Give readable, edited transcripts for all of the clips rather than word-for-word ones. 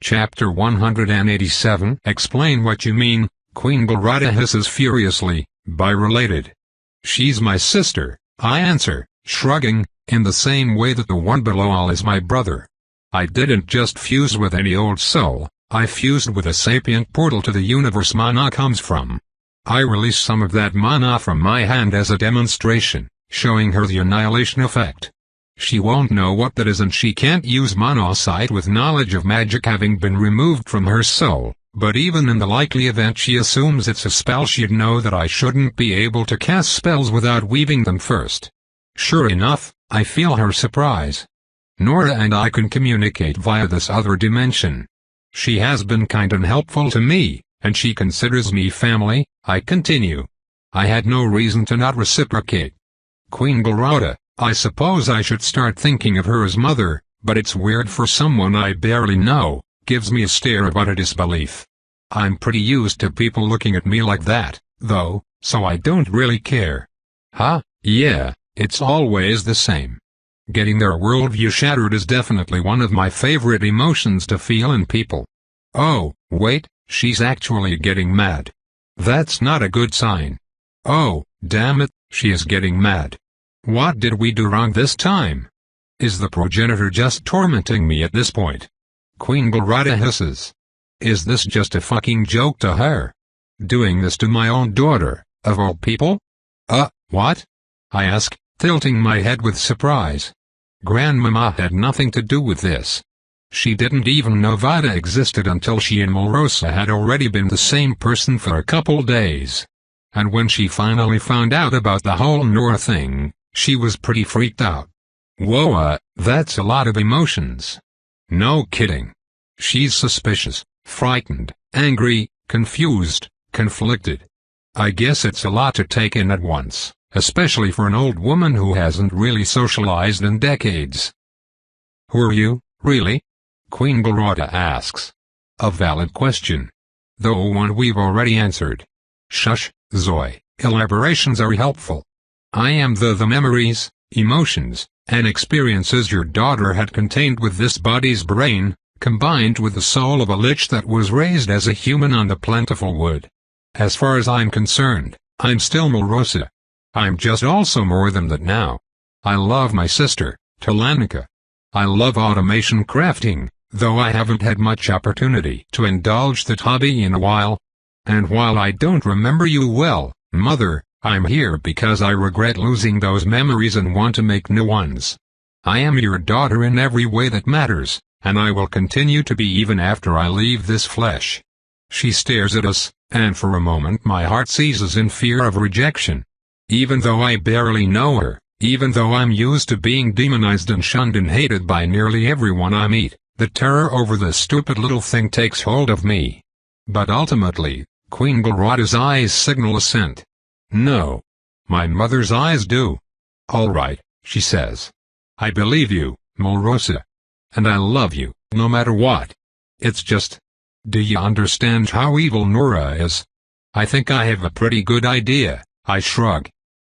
Chapter 187. Explain what you mean, Queen Galrada hisses furiously. By related. She's my sister, I answer, shrugging, in the same way that the one below all is my brother. I didn't just fuse with any old soul, I fused with a sapient portal to the universe mana comes from. I release some of that mana from my hand as a demonstration, showing her the annihilation effect. She won't know what that is and she can't use mana sight with knowledge of magic having been removed from her soul, but even in the likely event she assumes it's a spell she'd know that I shouldn't be able to cast spells without weaving them first. Sure enough, I feel her surprise. Nora and I can communicate via this other dimension. She has been kind and helpful to me, and she considers me family, I continue. I had no reason to not reciprocate. Queen Galrada, I suppose I should start thinking of her as mother, but it's weird for someone I barely know, gives me a stare of utter disbelief. I'm pretty used to people looking at me like that, though, so I don't really care. Huh, yeah, it's always the same. Getting their worldview shattered is definitely one of my favorite emotions to feel in people. Oh, wait, she's actually getting mad. That's not a good sign. Oh, damn it, she is getting mad. What did we do wrong this time? Is the progenitor just tormenting me at this point? Queen Galrada hisses. Is this just a fucking joke to her? Doing this to my own daughter, of all people? What? I ask, tilting my head with surprise. Grandmama had nothing to do with this. She didn't even know Vada existed until she and Melrosa had already been the same person for a couple days. And when she finally found out about the whole Nora thing, she was pretty freaked out. Whoa, that's a lot of emotions. No kidding. She's suspicious, frightened, angry, confused, conflicted. I guess it's a lot to take in at once, especially for an old woman who hasn't really socialized in decades. Who are you, really? Queen Galrada asks. A valid question. Though one we've already answered. Shush, Zoe, elaborations are helpful. I am the memories, emotions, and experiences your daughter had contained with this body's brain, combined with the soul of a lich that was raised as a human on the plentiful wood. As far as I'm concerned, I'm still Melrosa. I'm just also more than that now. I love my sister, Talanika. I love automation crafting, though I haven't had much opportunity to indulge that hobby in a while. And while I don't remember you well, Mother, I'm here because I regret losing those memories and want to make new ones. I am your daughter in every way that matters, and I will continue to be even after I leave this flesh. She stares at us, and for a moment my heart seizes in fear of rejection. Even though I barely know her, even though I'm used to being demonized and shunned and hated by nearly everyone I meet, the terror over this stupid little thing takes hold of me. But ultimately, Queen Galrada's eyes signal assent. No. My mother's eyes do. All right, she says. I believe you, Melrosa. And I love you, no matter what. It's just... Do you understand how evil Nora is? I think I have a pretty good idea, I shrug.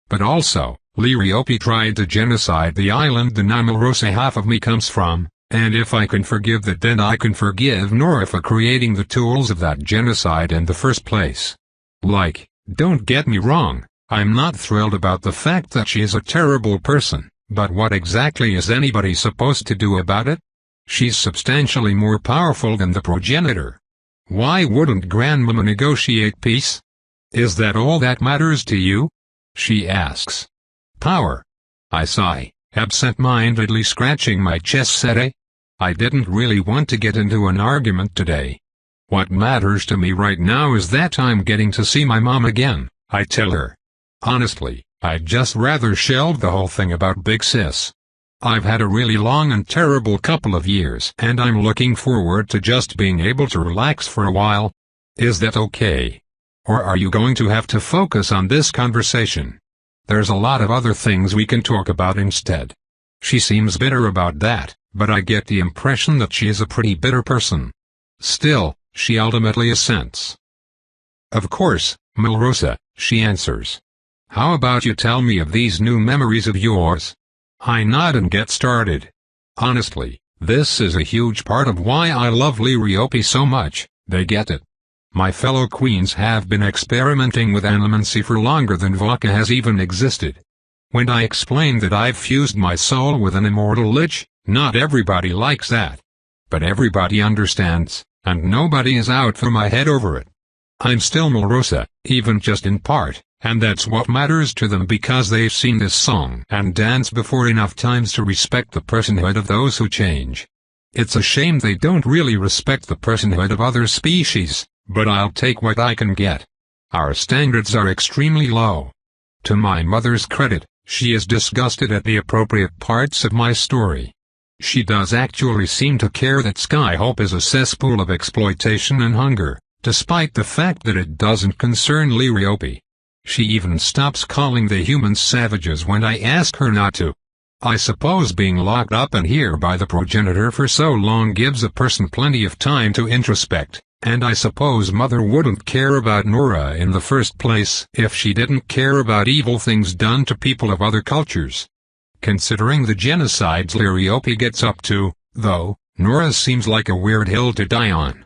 But also, Liriope tried to genocide the island the Melrosa half of me comes from, and if I can forgive that then I can forgive Nora for creating the tools of that genocide in the first place. Like, don't get me wrong, I'm not thrilled about the fact that she is a terrible person, but what exactly is anybody supposed to do about it? She's substantially more powerful than the progenitor. Why wouldn't Grandmama negotiate peace? Is that all that matters to you? She asks. Power. I sigh, absent-mindedly scratching my chest. I didn't really want to get into an argument today. What matters to me right now is that I'm getting to see my mom again, I tell her. Honestly, I'd just rather shelve the whole thing about Big Sis. I've had a really long and terrible couple of years and I'm looking forward to just being able to relax for a while. Is that okay? Or are you going to have to focus on this conversation? There's a lot of other things we can talk about instead. She seems bitter about that, but I get the impression that she is a pretty bitter person. Still, she ultimately assents. Of course, Melrosa, she answers. How about you tell me of these new memories of yours? I nod and get started. Honestly, This is a huge part of why I love Liriope so much. They get it. My fellow queens have been experimenting with animancy for longer than Vodka has even existed. When I explain that I've fused my soul with an immortal lich, not everybody likes that. But everybody understands, and nobody is out for my head over it. I'm still Melrosa, even just in part, and that's what matters to them because they've seen this song and dance before enough times to respect the personhood of those who change. It's a shame they don't really respect the personhood of other species, but I'll take what I can get. Our standards are extremely low. To my mother's credit, she is disgusted at the appropriate parts of my story. She does actually seem to care that Skyhope is a cesspool of exploitation and hunger, despite the fact that it doesn't concern Liriope. She even stops calling the humans savages when I ask her not to. I suppose being locked up in here by the progenitor for so long gives a person plenty of time to introspect, and I suppose Mother wouldn't care about Nora in the first place if she didn't care about evil things done to people of other cultures. Considering the genocides Liriope gets up to, though, Nora seems like a weird hill to die on.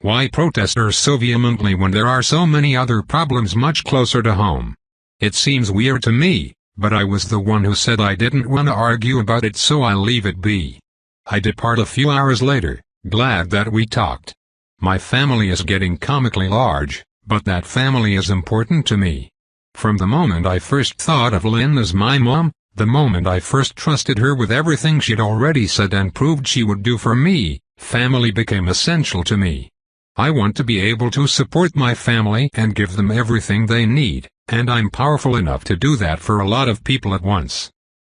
Why protest her so vehemently when there are so many other problems much closer to home? It seems weird to me, but I was the one who said I didn't want to argue about it, so I'll leave it be. I depart a few hours later, glad that we talked. My family is getting comically large, but that family is important to me. From the moment I first thought of Lynn as my mom, the moment I first trusted her with everything she'd already said and proved she would do for me, family became essential to me. I want to be able to support my family and give them everything they need, and I'm powerful enough to do that for a lot of people at once.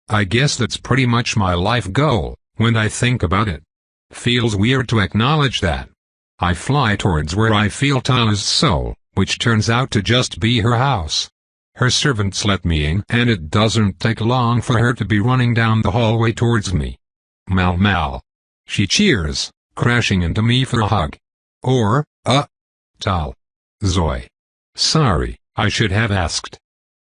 I guess that's pretty much my life goal, when I think about it. Feels weird to acknowledge that. I fly towards where I feel Tala's soul, which turns out to just be her house. Her servants let me in, and it doesn't take long for her to be running down the hallway towards me. Mal Mal. She cheers, crashing into me for a hug. Or, Tal. Zoe. Sorry, I should have asked.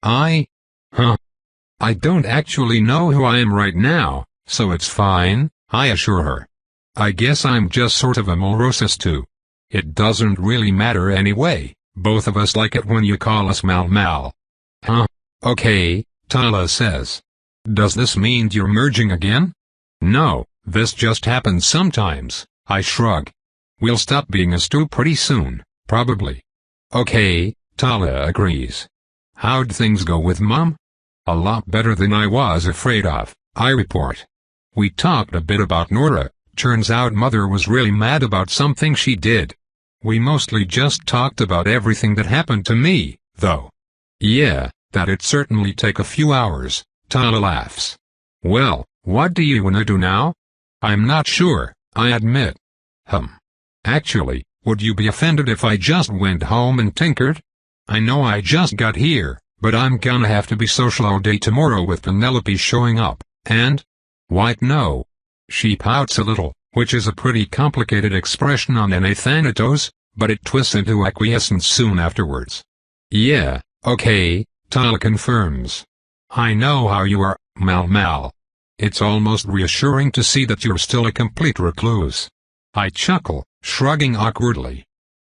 I don't actually know who I am right now, so it's fine, I assure her. I guess I'm just sort of a Melrosis too. It doesn't really matter anyway, both of us like it when you call us Mal Mal. Okay, Tala says. Does this mean you're merging again? No, this just happens sometimes, I shrug. We'll stop being a stew pretty soon, probably. Okay, Tala agrees. How'd things go with Mom? A lot better than I was afraid of, I report. We talked a bit about Nora. Turns out Mother was really mad about something she did. We mostly just talked about everything that happened to me, though. Yeah, that'd certainly take a few hours, Tala laughs. Well, what do you wanna do now? I'm not sure, I admit. Actually, would you be offended if I just went home and tinkered? I know I just got here, but I'm gonna have to be social all day tomorrow with Penelope showing up, and? White no. She pouts a little, which is a pretty complicated expression on NA Thanatos, but it twists into acquiescence soon afterwards. Yeah, okay, Tala confirms. I know how you are, Mal Mal. It's almost reassuring to see that you're still a complete recluse. I chuckle, shrugging awkwardly.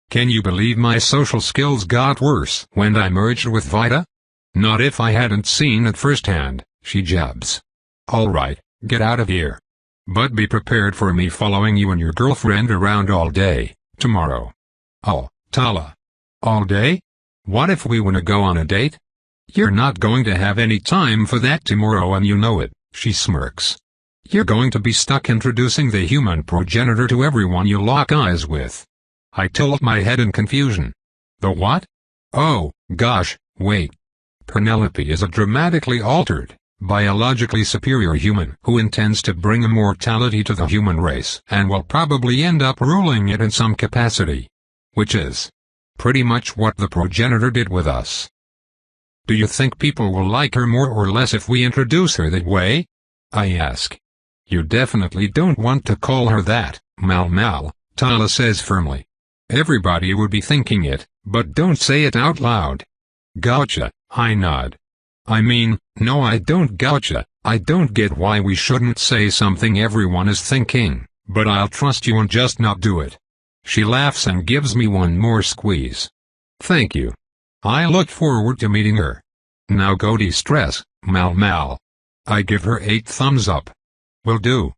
Can you believe my social skills got worse when I merged with Vita? Not if I hadn't seen it firsthand, she jabs. Alright, get out of here. But be prepared for me following you and your girlfriend around all day, tomorrow. Oh, Tala. All day? What if we wanna go on a date? You're not going to have any time for that tomorrow and you know it, she smirks. You're going to be stuck introducing the human progenitor to everyone you lock eyes with. I tilt my head in confusion. The what? Oh, gosh, wait. Penelope is a dramatically altered, biologically superior human who intends to bring immortality to the human race and will probably end up ruling it in some capacity. Which is pretty much what the progenitor did with us. Do you think people will like her more or less if we introduce her that way? I ask. You definitely don't want to call her that, Mal Mal, Tala says firmly. Everybody would be thinking it, but don't say it out loud. Gotcha, I nod. I mean, no I don't gotcha, I don't get why we shouldn't say something everyone is thinking, but I'll trust you and just not do it. She laughs and gives me one more squeeze. Thank you. I look forward to meeting her. Now go de-stress, Mal. I give her 8 thumbs up. Will do.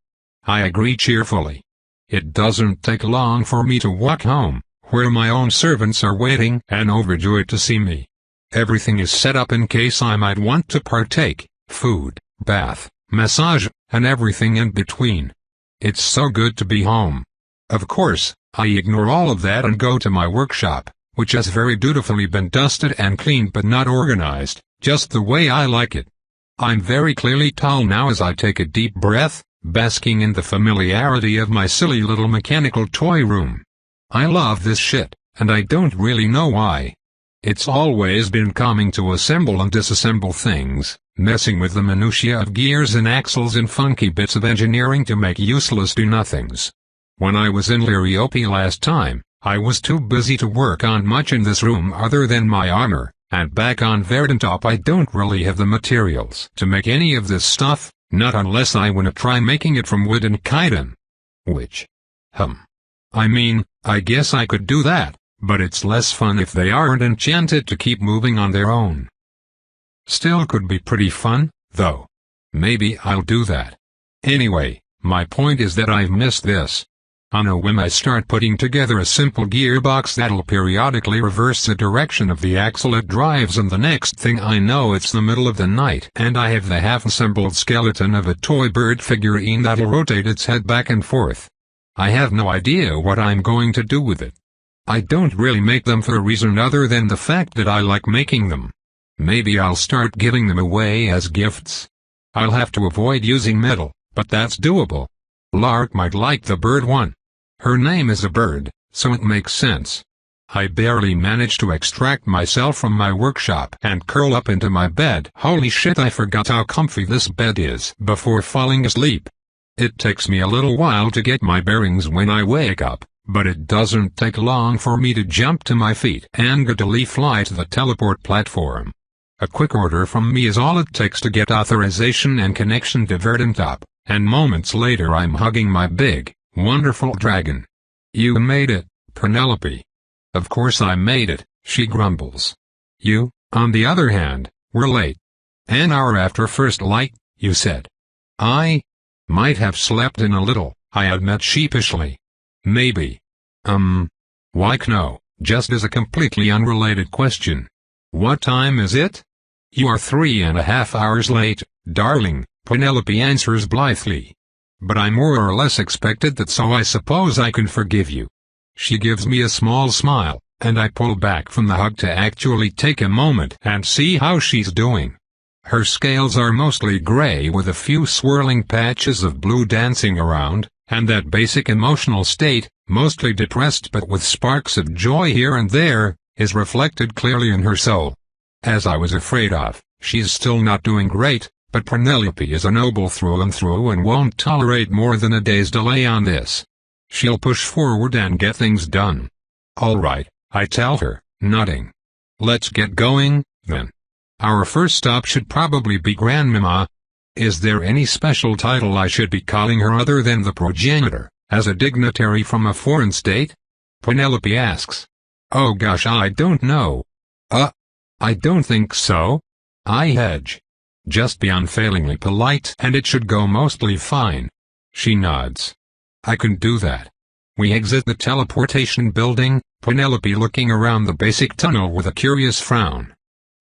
I agree cheerfully. It doesn't take long for me to walk home, where my own servants are waiting and overjoyed to see me. Everything is set up in case I might want to partake: food, bath, massage, and everything in between. It's so good to be home. Of course, I ignore all of that and go to my workshop, which has very dutifully been dusted and cleaned but not organized, just the way I like it. I'm very clearly tall now as I take a deep breath, basking in the familiarity of my silly little mechanical toy room. I love this shit, and I don't really know why. It's always been calming to assemble and disassemble things, messing with the minutiae of gears and axles and funky bits of engineering to make useless do-nothings. When I was in Liriope last time, I was too busy to work on much in this room other than my armor, and back on Verdantop I don't really have the materials to make any of this stuff, not unless I wanna try making it from wood and chitin. Which? I mean, I guess I could do that, but it's less fun if they aren't enchanted to keep moving on their own. Still could be pretty fun, though. Maybe I'll do that. Anyway, my point is that I've missed this. On a whim I start putting together a simple gearbox that'll periodically reverse the direction of the axle it drives, and the next thing I know it's the middle of the night and I have the half-assembled skeleton of a toy bird figurine that'll rotate its head back and forth. I have no idea what I'm going to do with it. I don't really make them for a reason other than the fact that I like making them. Maybe I'll start giving them away as gifts. I'll have to avoid using metal, but that's doable. Lark might like the bird one. Her name is a bird, so it makes sense. I barely managed to extract myself from my workshop and curl up into my bed. Holy shit, I forgot how comfy this bed is before falling asleep. It takes me a little while to get my bearings when I wake up, but it doesn't take long for me to jump to my feet and giddily fly to the teleport platform. A quick order from me is all it takes to get authorization and connection to Verdantop, and moments later I'm hugging my big, wonderful dragon. You made it, Penelope. Of course I made it, she grumbles. You, on the other hand, were late. An hour after first light, you said. I might have slept in a little, I admit sheepishly. Maybe. Why no, just as a completely unrelated question. What time is it? You are 3.5 hours late, darling, Penelope answers blithely. But I more or less expected that, so I suppose I can forgive you. She gives me a small smile, and I pull back from the hug to actually take a moment and see how she's doing. Her scales are mostly gray with a few swirling patches of blue dancing around, and that basic emotional state, mostly depressed but with sparks of joy here and there, is reflected clearly in her soul. As I was afraid of, she's still not doing great, but Penelope is a noble through and through and won't tolerate more than a day's delay on this. She'll push forward and get things done. All right, I tell her, nodding. Let's get going, then. Our first stop should probably be Grandmama. Is there any special title I should be calling her other than the progenitor, as a dignitary from a foreign state? Penelope asks. Oh gosh, I don't know. I don't think so. I hedge. Just be unfailingly polite and it should go mostly fine. She nods. I can do that. We exit the teleportation building, Penelope looking around the basic tunnel with a curious frown.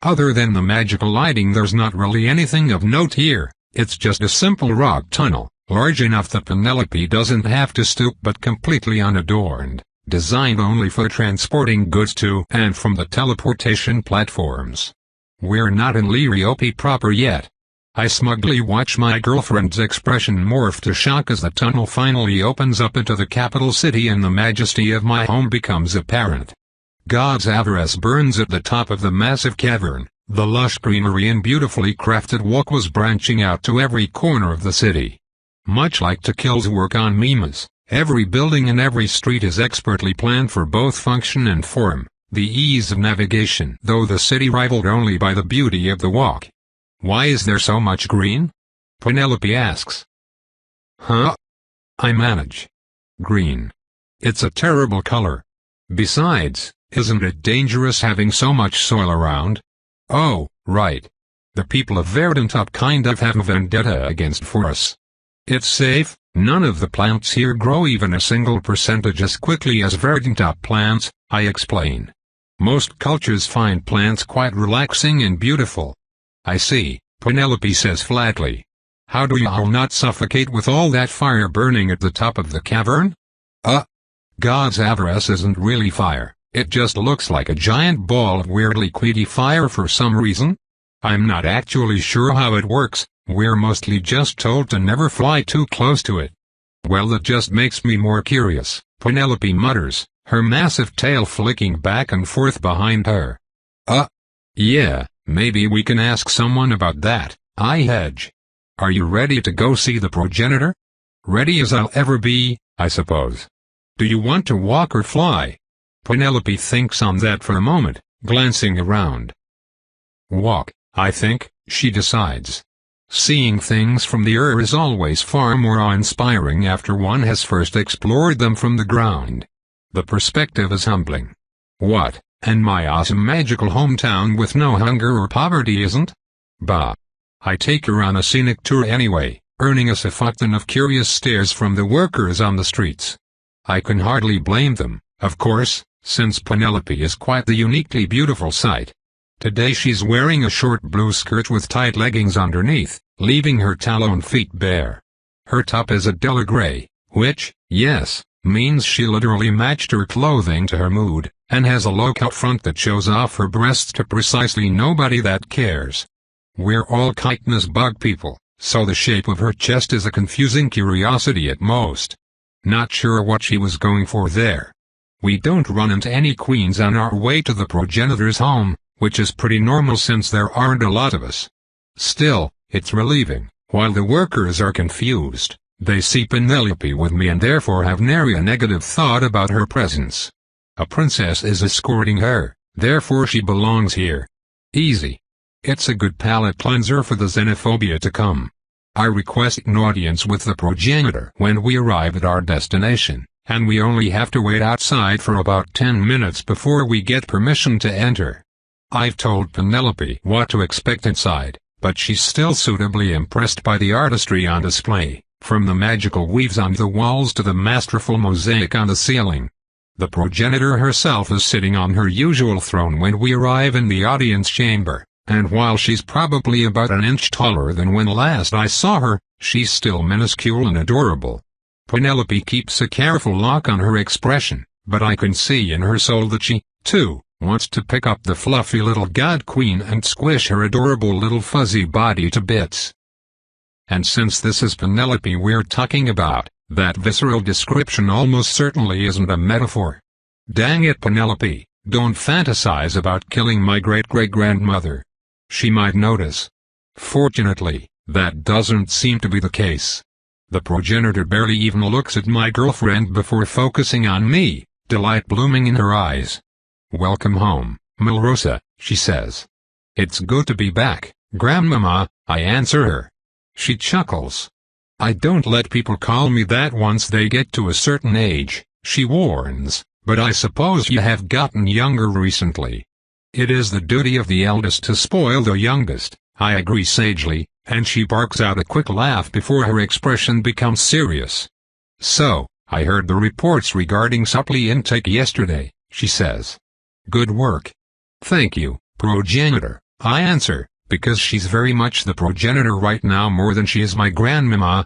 Other than the magical lighting, there's not really anything of note here. It's just a simple rock tunnel, large enough that Penelope doesn't have to stoop but completely unadorned, designed only for transporting goods to and from the teleportation platforms. We're not in Liriope proper yet. I smugly watch my girlfriend's expression morph to shock as the tunnel finally opens up into the capital city and the majesty of my home becomes apparent. God's avarice burns at the top of the massive cavern. The lush greenery and beautifully crafted walkways branching out to every corner of the city. Much like To Kill's work on Mimas, every building and every street is expertly planned for both function and form, the ease of navigation, though the city rivaled only by the beauty of the walk. Why is there so much green? Penelope asks. Huh? I manage, Green. It's a terrible color. Besides, isn't it dangerous having so much soil around? Oh, right. The people of Verdantop kind of have a vendetta against forests. It's safe, none of the plants here grow even a single percentage as quickly as Verdantop plants, I explain. Most cultures find plants quite relaxing and beautiful. I see, Penelope says flatly. How do you all not suffocate with all that fire burning at the top of the cavern? God's avarice isn't really fire, it just looks like a giant ball of weirdly quiety fire for some reason. I'm not actually sure how it works, we're mostly just told to never fly too close to it. Well, that just makes me more curious, Penelope mutters, her massive tail flicking back and forth behind her. Yeah, maybe we can ask someone about that, I hedge. Are you ready to go see the progenitor? Ready as I'll ever be, I suppose. Do you want to walk or fly? Penelope thinks on that for a moment, glancing around. Walk, I think, she decides. Seeing things from the air is always far more awe-inspiring after one has first explored them from the ground. The perspective is humbling. What, and my awesome magical hometown with no hunger or poverty isn't? Bah. I take her on a scenic tour anyway, earning us a fuckton of curious stares from the workers on the streets. I can hardly blame them, of course, since Penelope is quite the uniquely beautiful sight. Today she's wearing a short blue skirt with tight leggings underneath, leaving her taloned feet bare. Her top is a duller gray, which, yes, means she literally matched her clothing to her mood, and has a low-cut front that shows off her breasts to precisely nobody that cares. We're all chitinous bug people, so the shape of her chest is a confusing curiosity at most. Not sure what she was going for there. We don't run into any queens on our way to the progenitor's home, which is pretty normal since there aren't a lot of us. Still, it's relieving, while the workers are confused, they see Penelope with me and therefore have nary a negative thought about her presence. A princess is escorting her, therefore she belongs here. Easy. It's a good palate cleanser for the xenophobia to come. I request an audience with the progenitor when we arrive at our destination, and we only have to wait outside for about 10 minutes before we get permission to enter. I've told Penelope what to expect inside, but she's still suitably impressed by the artistry on display, from the magical weaves on the walls to the masterful mosaic on the ceiling. The progenitor herself is sitting on her usual throne when we arrive in the audience chamber. And while she's probably about an inch taller than when last I saw her, she's still minuscule and adorable. Penelope keeps a careful lock on her expression, but I can see in her soul that she, too, wants to pick up the fluffy little god queen and squish her adorable little fuzzy body to bits. And since this is Penelope we're talking about, that visceral description almost certainly isn't a metaphor. Dang it, Penelope, don't fantasize about killing my great-great-grandmother. She might notice. Fortunately, that doesn't seem to be the case. The progenitor barely even looks at my girlfriend before focusing on me, delight blooming in her eyes. Welcome home, Melrosa, she says. It's good to be back, Grandmama, I answer her. She chuckles. I don't let people call me that once they get to a certain age, she warns, but I suppose you have gotten younger recently. It is the duty of the eldest to spoil the youngest, I agree sagely, and she barks out a quick laugh before her expression becomes serious. So, I heard the reports regarding supply intake yesterday, she says. Good work. Thank you, progenitor, I answer, because she's very much the progenitor right now more than she is my grandmama.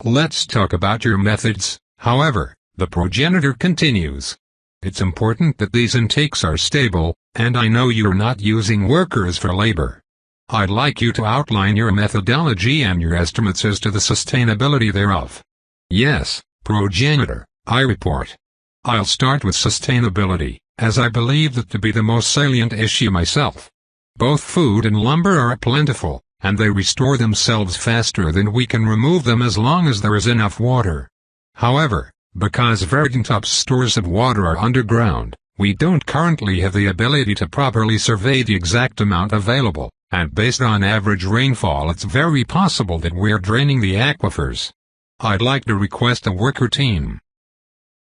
Let's talk about your methods, however, the progenitor continues. It's important that these intakes are stable, and I know you're not using workers for labor. I'd like you to outline your methodology and your estimates as to the sustainability thereof. Yes, progenitor, I report. I'll start with sustainability, as I believe that to be the most salient issue myself. Both food and lumber are plentiful, and they restore themselves faster than we can remove them as long as there is enough water. However, because Verdantop's stores of water are underground, we don't currently have the ability to properly survey the exact amount available, and based on average rainfall it's very possible that we're draining the aquifers. I'd like to request a worker team.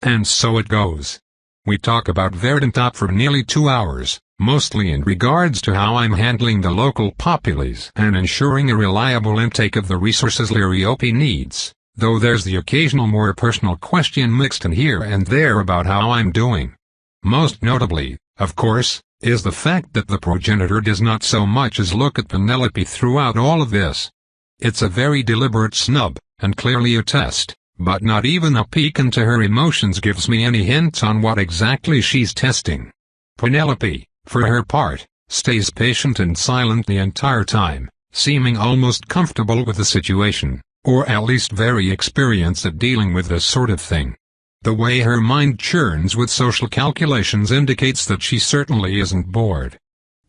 And so it goes. We talk about Verdantop for nearly 2 hours, mostly in regards to how I'm handling the local populace and ensuring a reliable intake of the resources Liriope needs, though there's the occasional more personal question mixed in here and there about how I'm doing. Most notably, of course, is the fact that the progenitor does not so much as look at Penelope throughout all of this. It's a very deliberate snub, and clearly a test, but not even a peek into her emotions gives me any hints on what exactly she's testing. Penelope, for her part, stays patient and silent the entire time, seeming almost comfortable with the situation, or at least very experienced at dealing with this sort of thing. The way her mind churns with social calculations indicates that she certainly isn't bored.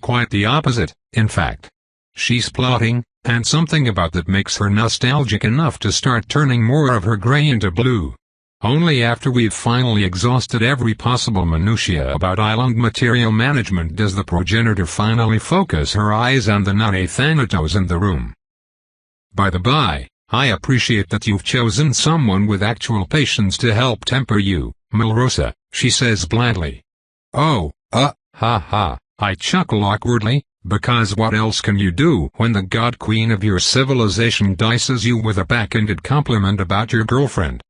Quite the opposite, in fact. She's plotting, and something about that makes her nostalgic enough to start turning more of her gray into blue. Only after we've finally exhausted every possible minutiae about island material management does the progenitor finally focus her eyes on the non-Thanatos in the room. By the by, I appreciate that you've chosen someone with actual patience to help temper you, Milrosa, she says blandly. Oh, ha ha, I chuckle awkwardly, because what else can you do when the god queen of your civilization dices you with a back-ended compliment about your girlfriend?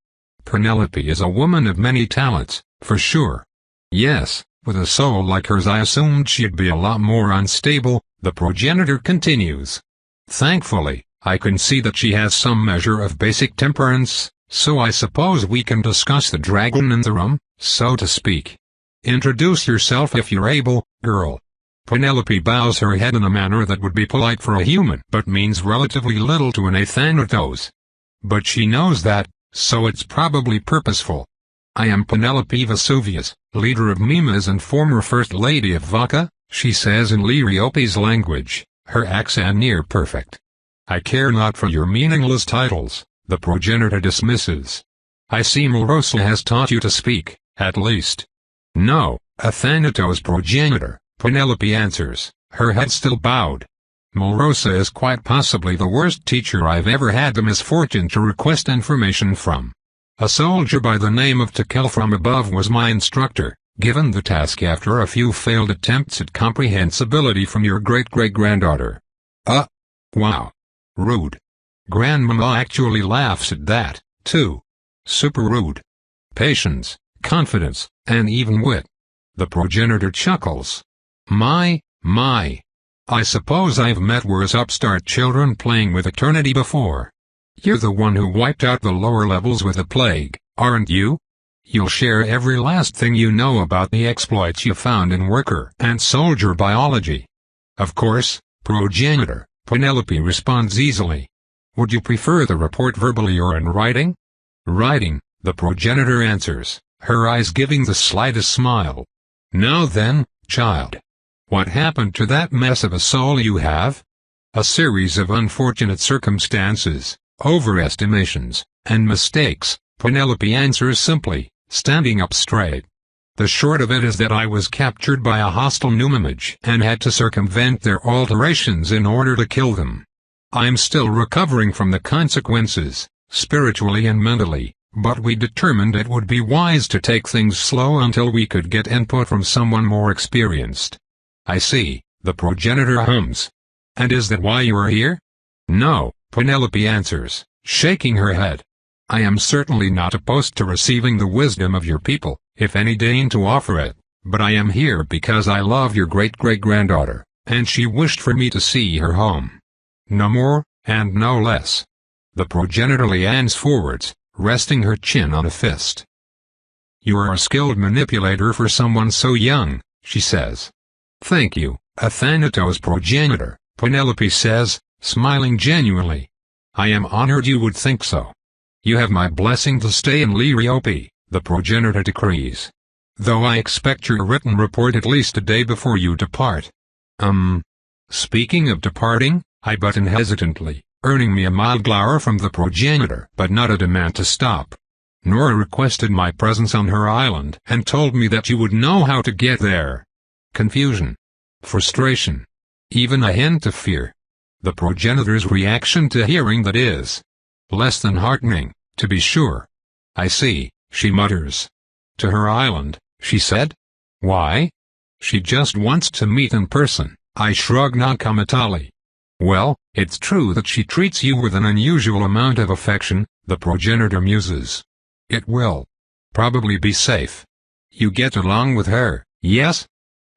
Penelope is a woman of many talents, for sure. Yes, with a soul like hers I assumed she'd be a lot more unstable, the progenitor continues. Thankfully, I can see that she has some measure of basic temperance, so I suppose we can discuss the dragon in the room, so to speak. Introduce yourself if you're able, girl. Penelope bows her head in a manner that would be polite for a human but means relatively little to an Thanatos. But she knows that, so it's probably purposeful. I am Penelope Vesuvius, leader of Mimas and former First Lady of Vaca, she says in Liriope's language, her accent near perfect. I care not for your meaningless titles, the progenitor dismisses. I see Milrosa has taught you to speak, at least. No, Thanatos progenitor, Penelope answers, her head still bowed. Milrosa is quite possibly the worst teacher I've ever had the misfortune to request information from. A soldier by the name of Tekel from above was my instructor, given the task after a few failed attempts at comprehensibility from your great-great-granddaughter. Wow. Rude. Grandmama actually laughs at that, too. Super rude. Patience, confidence, and even wit. The progenitor chuckles. My. I suppose I've met worse upstart children playing with eternity before. You're the one who wiped out the lower levels with the plague, aren't you? You'll share every last thing you know about the exploits you found in worker and soldier biology. Of course, progenitor, Penelope responds easily. Would you prefer the report verbally or in writing? Writing, the progenitor answers, her eyes giving the slightest smile. Now then, child. What happened to that mess of a soul you have? A series of unfortunate circumstances, overestimations, and mistakes, Penelope answers simply, standing up straight. The short of it is that I was captured by a hostile Numimage and had to circumvent their alterations in order to kill them. I'm still recovering from the consequences, spiritually and mentally, but we determined it would be wise to take things slow until we could get input from someone more experienced. I see, the progenitor hums. And is that why you are here? No, Penelope answers, shaking her head. I am certainly not opposed to receiving the wisdom of your people, if any deign to offer it, but I am here because I love your great-great-granddaughter, and she wished for me to see her home. No more, and no less. The progenitor leans forwards, resting her chin on a fist. You are a skilled manipulator for someone so young, she says. Thank you, Thanatos progenitor, Penelope says, smiling genuinely. I am honored you would think so. You have my blessing to stay in Liriope, the progenitor decrees. Though I expect your written report at least a day before you depart. Speaking of departing, I butt in hesitantly, earning me a mild glower from the progenitor but not a demand to stop. Nora requested my presence on her island and told me that you would know how to get there. Confusion. Frustration. Even a hint of fear. The progenitor's reaction to hearing that is less than heartening, to be sure. I see, she mutters. to her island, she said. Why? She just wants to meet in person, I shrugged noncommittally. Well, it's true that she treats you with an unusual amount of affection, the progenitor muses. It will probably be safe. You get along with her, yes?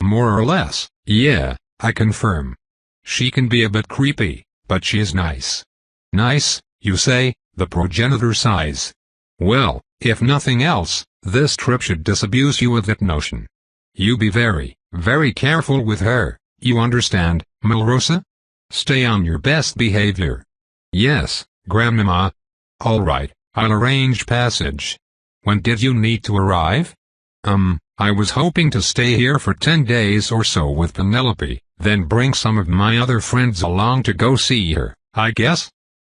More or less, yeah, I confirm. She can be a bit creepy, but she is nice. Nice, you say? The progenitor sighs. Well, if nothing else, this trip should disabuse you of that notion. You be very, very careful with her, you understand, Melrosa? Stay on your best behavior. Yes, Grandmama. All right, I'll arrange passage. When did you need to arrive? I was hoping to stay here for 10 days or so with Penelope, then bring some of my other friends along to go see her, I guess?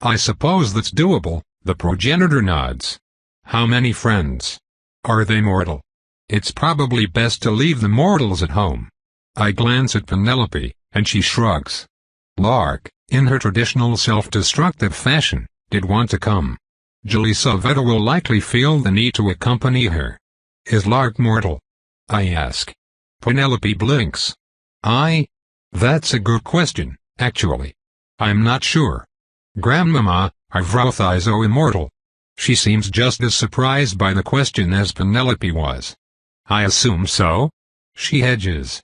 I suppose that's doable, the progenitor nods. How many friends? Are they mortal? It's probably best to leave the mortals at home. I glance at Penelope, and she shrugs. Lark, in her traditional self-destructive fashion, did want to come. Jelisaveta will likely feel the need to accompany her. Is Lark mortal? I ask. Penelope blinks. That's a good question, actually. I'm not sure. Grandmama, are Vrothaizo immortal? She seems just as surprised by the question as Penelope was. I assume so. She hedges.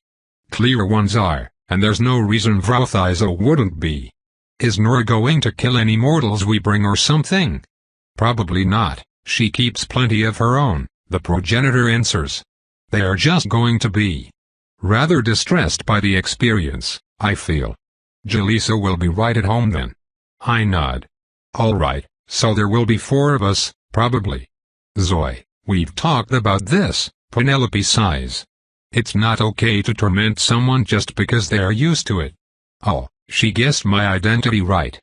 Clear ones are, and there's no reason Vrothaizo wouldn't be. Is Nora going to kill any mortals we bring or something? Probably not, she keeps plenty of her own, the progenitor answers. They are just going to be rather distressed by the experience, I feel. Jalisa will be right at home then. I nod. All right, so there will be 4 of us, probably. Zoe, we've talked about this, Penelope sighs. It's not okay to torment someone just because they are used to it. Oh, she guessed my identity right.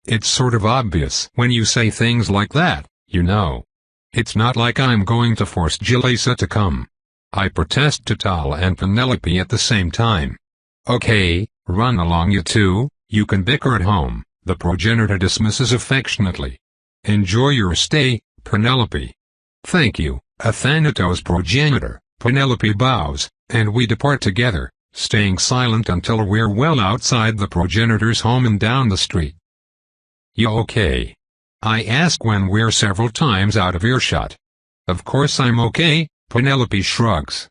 It's sort of obvious when you say things like that, you know. It's not like I'm going to force Jalisa to come. I protest to Tal and Penelope at the same time. Okay, run along you two, you can bicker at home, the progenitor dismisses affectionately. Enjoy your stay, Penelope. Thank you, Athanatos progenitor, Penelope bows, and we depart together, staying silent until we're well outside the progenitor's home and down the street. You okay? I ask when we're several times out of earshot. Of course I'm okay, Penelope shrugs.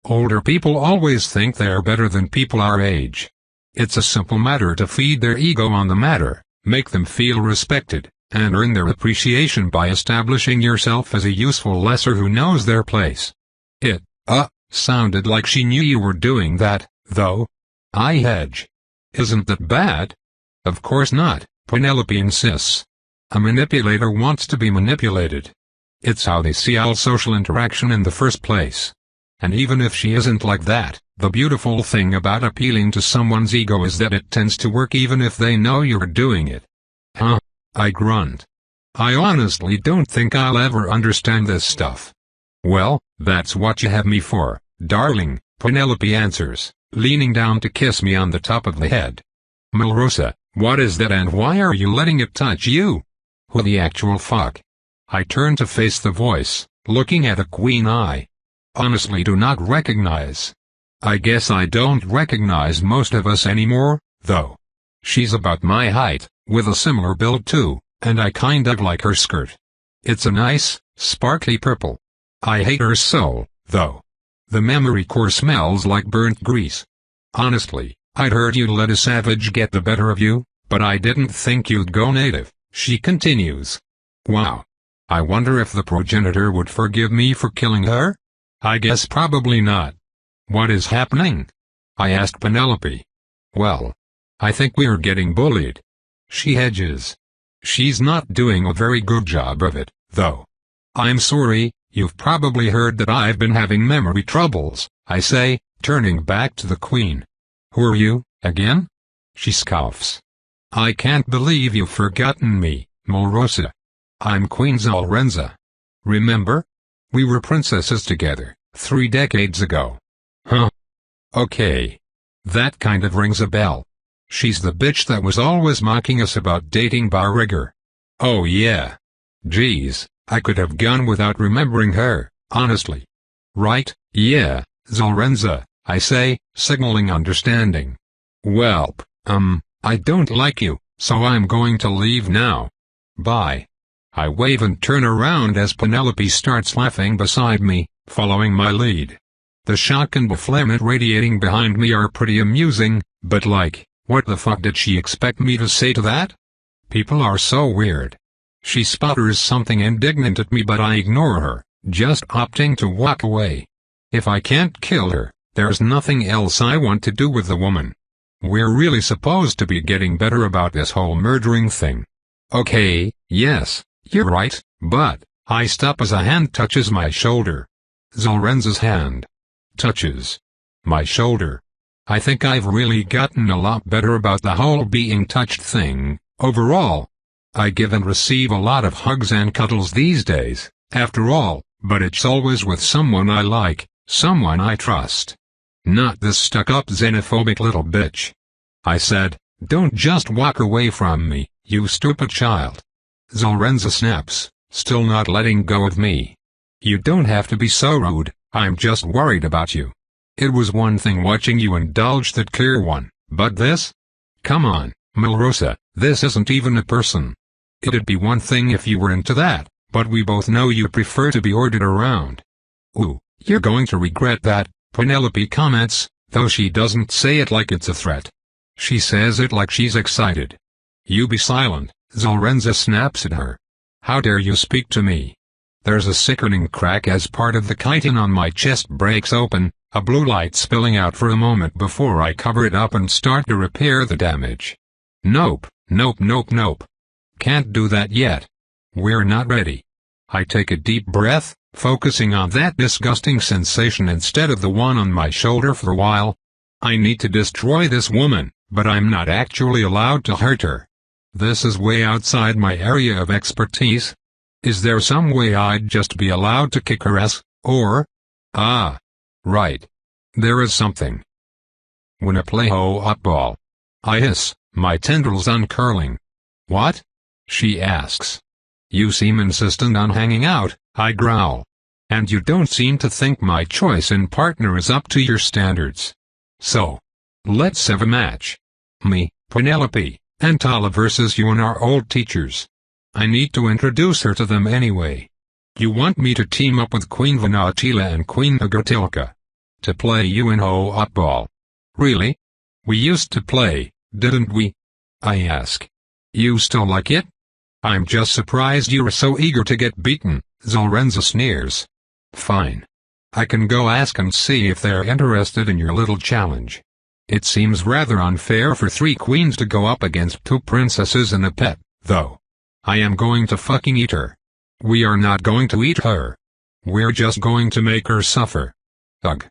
Older people always think they're better than people our age. It's a simple matter to feed their ego on the matter, make them feel respected, and earn their appreciation by establishing yourself as a useful lesser who knows their place. It, sounded like she knew you were doing that, though. I hedge. Isn't that bad? Of course not, Penelope insists. A manipulator wants to be manipulated. It's how they see all social interaction in the first place. And even if she isn't like that, the beautiful thing about appealing to someone's ego is that it tends to work even if they know you're doing it. Huh? I grunt. I honestly don't think I'll ever understand this stuff. Well, that's what you have me for, darling, Penelope answers, leaning down to kiss me on the top of the head. Melrosa, what is that and why are you letting it touch you? Who the actual fuck? I turn to face the voice, looking at a queen I honestly do not recognize. I guess I don't recognize most of us anymore, though. She's about my height, with a similar build too, and I kind of like her skirt. It's a nice, sparkly purple. I hate her soul, though. The memory core smells like burnt grease. Honestly, I'd heard you'd let a savage get the better of you, but I didn't think you'd go native, she continues. Wow. I wonder if the progenitor would forgive me for killing her? I guess probably not. What is happening? I asked Penelope. Well, I think we're getting bullied. She hedges. She's not doing a very good job of it, though. I'm sorry, you've probably heard that I've been having memory troubles, I say, turning back to the queen. Who are you, again? She scoffs. I can't believe you've forgotten me, Melrosa. I'm Queen Zalrenza. Remember? We were princesses together, 3 decades ago. Huh? Okay. That kind of rings a bell. She's the bitch that was always mocking us about dating Vigor. Oh yeah. Geez, I could have gone without remembering her, honestly. Right, yeah, Zolrenza, I say, signaling understanding. Welp, I don't like you, so I'm going to leave now. Bye. I wave and turn around as Penelope starts laughing beside me, following my lead. The shock and befuddlement radiating behind me are pretty amusing, but like, what the fuck did she expect me to say to that? People are so weird. She sputters something indignant at me, but I ignore her, just opting to walk away. If I can't kill her, there's nothing else I want to do with the woman. We're really supposed to be getting better about this whole murdering thing. Okay, yes, you're right, but, I stop as a hand touches my shoulder. Zolrenza's hand touches my shoulder. I think I've really gotten a lot better about the whole being touched thing, overall. I give and receive a lot of hugs and cuddles these days, after all, but it's always with someone I like, someone I trust. Not this stuck-up xenophobic little bitch. I said, don't just walk away from me, you stupid child. Zolrenza snaps, still not letting go of me. You don't have to be so rude, I'm just worried about you. It was one thing watching you indulge that clear one, but this? Come on, Milrosa, this isn't even a person. It'd be one thing if you were into that, but we both know you prefer to be ordered around. Ooh, you're going to regret that, Penelope comments, though she doesn't say it like it's a threat. She says it like she's excited. You be silent, Zolrenza snaps at her. How dare you speak to me? There's a sickening crack as part of the chitin on my chest breaks open, a blue light spilling out for a moment before I cover it up and start to repair the damage. Nope, nope, nope, nope. Can't do that yet. We're not ready. I take a deep breath, focusing on that disgusting sensation instead of the one on my shoulder for a while. I need to destroy this woman, but I'm not actually allowed to hurt her. This is way outside my area of expertise. Is there some way I'd just be allowed to kick her ass, or? Ah. Right. There is something. When I play ho-up ball. I hiss, my tendrils uncurling. What? She asks. You seem insistent on hanging out, I growl. And you don't seem to think my choice in partner is up to your standards. So, let's have a match. Me, Penelope, and Tala versus you and our old teachers. I need to introduce her to them anyway. You want me to team up with Queen Vanatila and Queen Agatilka to play you in ho-up ball. Really? We used to play, didn't we? I ask. You still like it? I'm just surprised you're so eager to get beaten, Zolrenza sneers. Fine. I can go ask and see if they're interested in your little challenge. It seems rather unfair for 3 queens to go up against 2 princesses and a pet, though. I am going to fucking eat her. We are not going to eat her. We're just going to make her suffer. Ugh.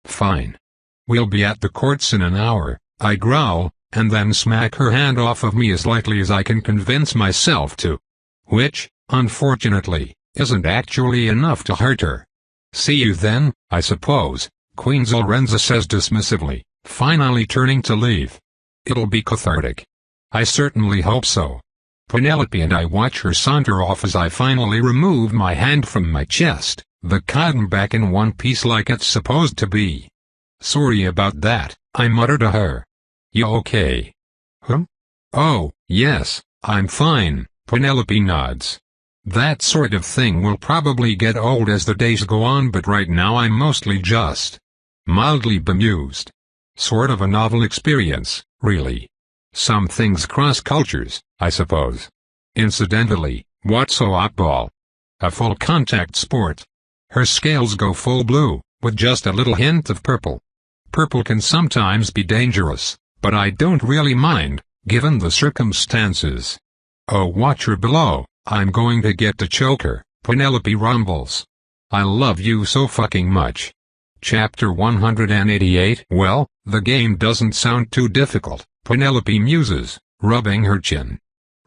Fine. We'll be at the courts in an hour, I growl, and then smack her hand off of me as lightly as I can convince myself to. Which, unfortunately, isn't actually enough to hurt her. See you then, I suppose, Queen Zolrenza says dismissively, finally turning to leave. It'll be cathartic. I certainly hope so. Penelope and I watch her saunter off as I finally remove my hand from my chest, the cotton back in one piece like it's supposed to be. Sorry about that, I mutter to her. You okay? Huh? Oh, yes, I'm fine, Penelope nods. That sort of thing will probably get old as the days go on, but right now I'm mostly just mildly bemused. Sort of a novel experience, really. Some things cross cultures, I suppose. Incidentally, what's ho-up ball? A full contact sport. Her scales go full blue, with just a little hint of purple. Purple can sometimes be dangerous, but I don't really mind, given the circumstances. Oh, watch her below, I'm going to get to choke her, Penelope rumbles. I love you so fucking much. Chapter 188. Well, the game doesn't sound too difficult, Penelope muses, rubbing her chin.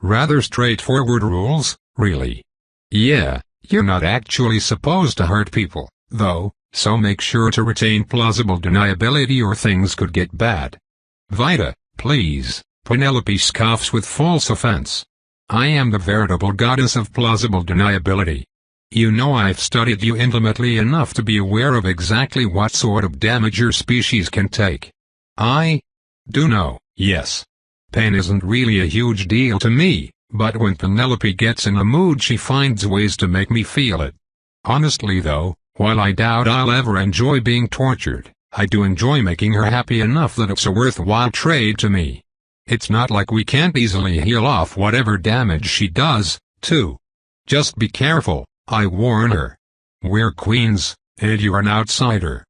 Rather straightforward rules, really. Yeah, you're not actually supposed to hurt people, though, so make sure to retain plausible deniability or things could get bad. Vita, please, Penelope scoffs with false offense. I am the veritable goddess of plausible deniability. You know I've studied you intimately enough to be aware of exactly what sort of damage your species can take. I do know, yes. Pain isn't really a huge deal to me, but when Penelope gets in a mood she finds ways to make me feel it. Honestly though, while I doubt I'll ever enjoy being tortured, I do enjoy making her happy enough that it's a worthwhile trade to me. It's not like we can't easily heal off whatever damage she does, too. Just be careful, I warn her. We're queens, and you're an outsider.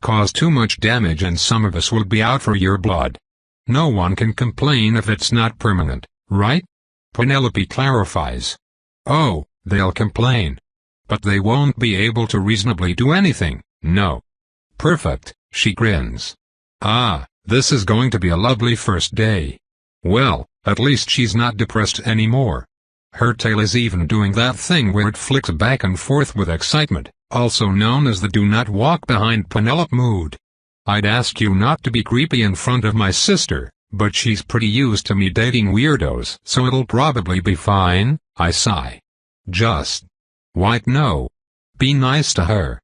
Cause too much damage and some of us will be out for your blood. No one can complain if it's not permanent, right? Penelope clarifies. Oh, they'll complain. But they won't be able to reasonably do anything, no. Perfect, she grins. Ah, this is going to be a lovely first day. Well, at least she's not depressed anymore. Her tail is even doing that thing where it flicks back and forth with excitement, also known as the do not walk behind Penelope mood. I'd ask you not to be creepy in front of my sister, but she's pretty used to me dating weirdos, so it'll probably be fine, I sigh. Just why no. Be nice to her.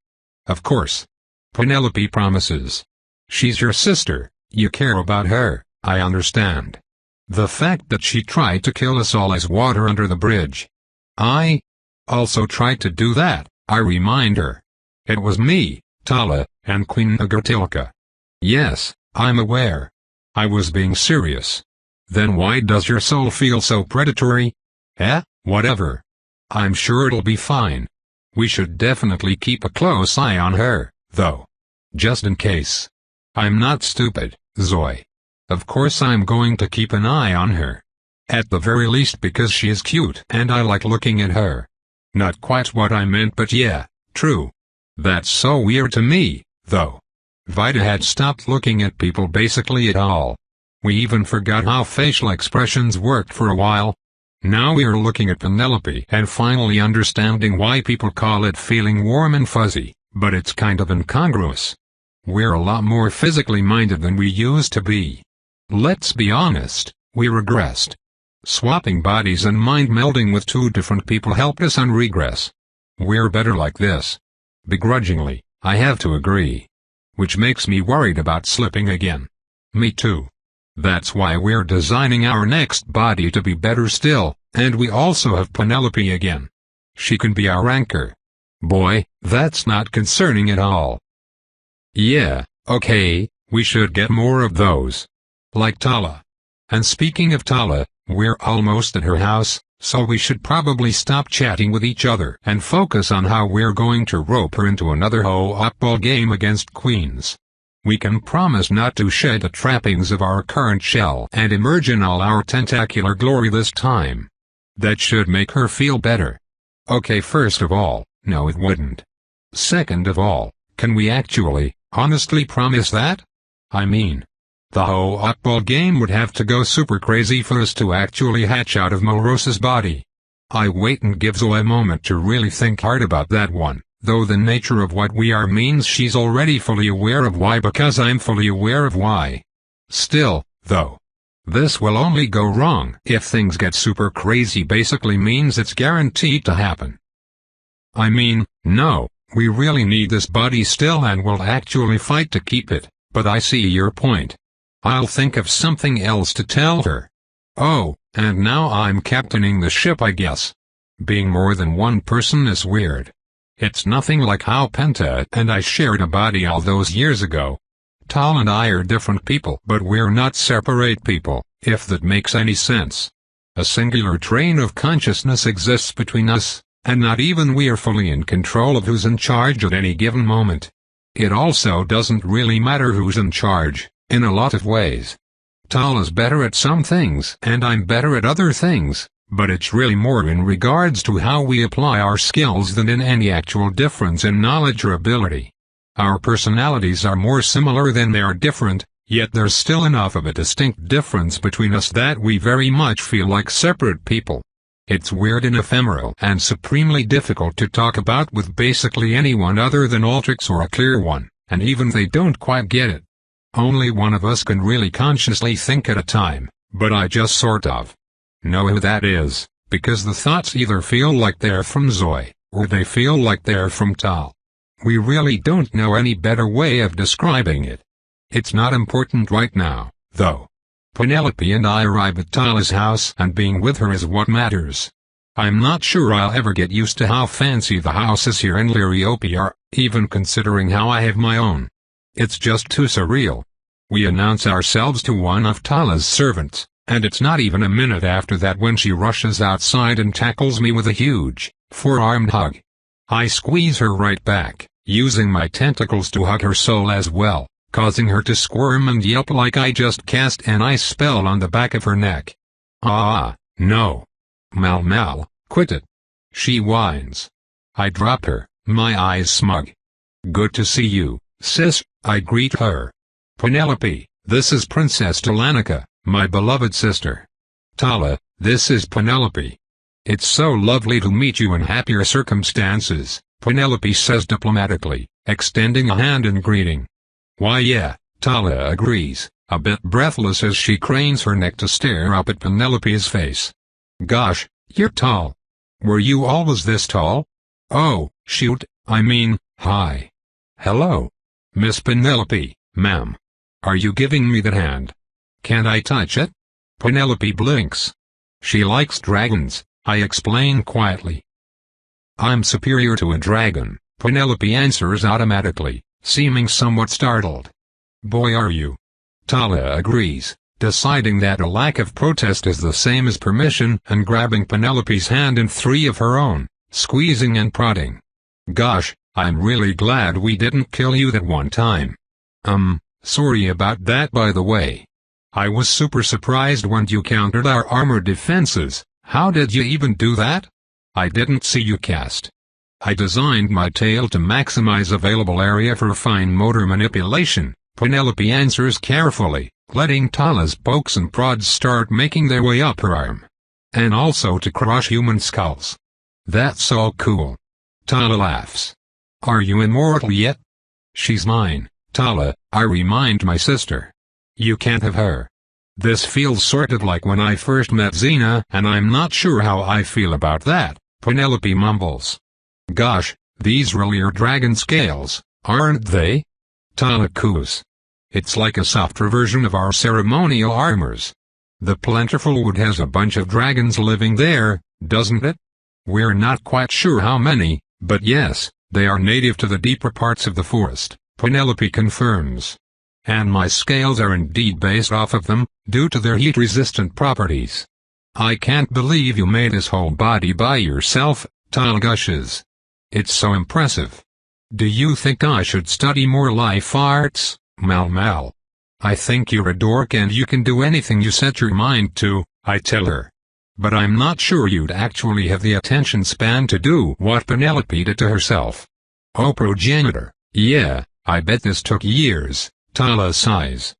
Of course. Penelope promises. She's your sister, you care about her, I understand. The fact that she tried to kill us all is water under the bridge. I also tried to do that, I remind her. It was me, Tala, and Queen Agartilka. Yes, I'm aware. I was being serious. Then why does your soul feel so predatory? Whatever. I'm sure it'll be fine. We should definitely keep a close eye on her, though. Just in case. I'm not stupid, Zoe. Of course I'm going to keep an eye on her. At the very least because she is cute and I like looking at her. Not quite what I meant, but yeah, true. That's so weird to me, though. Vida had stopped looking at people basically at all. We even forgot how facial expressions worked for a while. Now we are looking at Penelope and finally understanding why people call it feeling warm and fuzzy, but it's kind of incongruous. We're a lot more physically minded than we used to be. Let's be honest, we regressed. Swapping bodies and mind melding with two different people helped us unregress. We're better like this. Begrudgingly, I have to agree. Which makes me worried about slipping again. Me too. That's why we're designing our next body to be better still, and we also have Penelope again. She can be our anchor. Boy, that's not concerning at all. Yeah, okay, we should get more of those. Like Tala. And speaking of Tala, we're almost at her house, so we should probably stop chatting with each other and focus on how we're going to rope her into another ho-op game against queens. We can promise not to shed the trappings of our current shell and emerge in all our tentacular glory this time. That should make her feel better. Okay, first of all, no it wouldn't. Second of all, can we actually, honestly promise that? I mean, the ho-op game would have to go super crazy for us to actually hatch out of Moros's body. I wait and give Zoe a moment to really think hard about that one. Though the nature of what we are means she's already fully aware of why because I'm fully aware of why. Still, though, this will only go wrong if things get super crazy basically means it's guaranteed to happen. I mean, no, we really need this body still and will actually fight to keep it, but I see your point. I'll think of something else to tell her. Oh, and now I'm captaining the ship I guess. Being more than one person is weird. It's nothing like how Penta and I shared a body all those years ago. Tal and I are different people, but we're not separate people, if that makes any sense. A singular train of consciousness exists between us, and not even we are fully in control of who's in charge at any given moment. It also doesn't really matter who's in charge, in a lot of ways. Tal is better at some things and I'm better at other things. But it's really more in regards to how we apply our skills than in any actual difference in knowledge or ability. Our personalities are more similar than they are different, yet there's still enough of a distinct difference between us that we very much feel like separate people. It's weird and ephemeral and supremely difficult to talk about with basically anyone other than Ultrix or a clear one, and even they don't quite get it. Only one of us can really consciously think at a time, but I just sort of know who that is, because the thoughts either feel like they're from Zoe, or they feel like they're from Tal. We really don't know any better way of describing it. It's not important right now, though. Penelope and I arrive at Tala's house, and being with her is what matters. I'm not sure I'll ever get used to how fancy the houses here in Liriope are, even considering how I have my own. It's just too surreal. We announce ourselves to one of Tala's servants, and it's not even a minute after that when she rushes outside and tackles me with a huge, four-armed hug. I squeeze her right back, using my tentacles to hug her soul as well, causing her to squirm and yelp like I just cast an ice spell on the back of her neck. No. Mal, quit it. She whines. I drop her, my eyes smug. Good to see you, sis, I greet her. Penelope, this is Princess Talanica, my beloved sister. Tala, this is Penelope. It's so lovely to meet you in happier circumstances, Penelope says diplomatically, extending a hand in greeting. Why yeah, Tala agrees, a bit breathless as she cranes her neck to stare up at Penelope's face. Gosh, you're tall. Were you always this tall? Oh, shoot, I mean, hi. Hello. Miss Penelope, ma'am. Are you giving me that hand? Can't I touch it? Penelope blinks. She likes dragons, I explain quietly. I'm superior to a dragon, Penelope answers automatically, seeming somewhat startled. Boy are you. Tala agrees, deciding that a lack of protest is the same as permission and grabbing Penelope's hand in three of her own, squeezing and prodding. Gosh, I'm really glad we didn't kill you that one time. Sorry about that by the way. I was super surprised when you countered our armor defenses. How did you even do that? I didn't see you cast. I designed my tail to maximize available area for fine motor manipulation, Penelope answers carefully, letting Tala's pokes and prods start making their way up her arm. And also to crush human skulls. That's all cool. Tala laughs. Are you immortal yet? She's mine, Tala, I remind my sister. You can't have her. This feels sort of like when I first met Xena, and I'm not sure how I feel about that, Penelope mumbles. Gosh, these really are dragon scales, aren't they? Tala coos. It's like a softer version of our ceremonial armors. The plentiful wood has a bunch of dragons living there, doesn't it? We're not quite sure how many, but yes, they are native to the deeper parts of the forest, Penelope confirms. And my scales are indeed based off of them, due to their heat-resistant properties. I can't believe you made this whole body by yourself, Tala gushes. It's so impressive. Do you think I should study more life arts, Mal? I think you're a dork and you can do anything you set your mind to, I tell her. But I'm not sure you'd actually have the attention span to do what Penelope did to herself. Oh progenitor, yeah, I bet this took years, Tala sighs.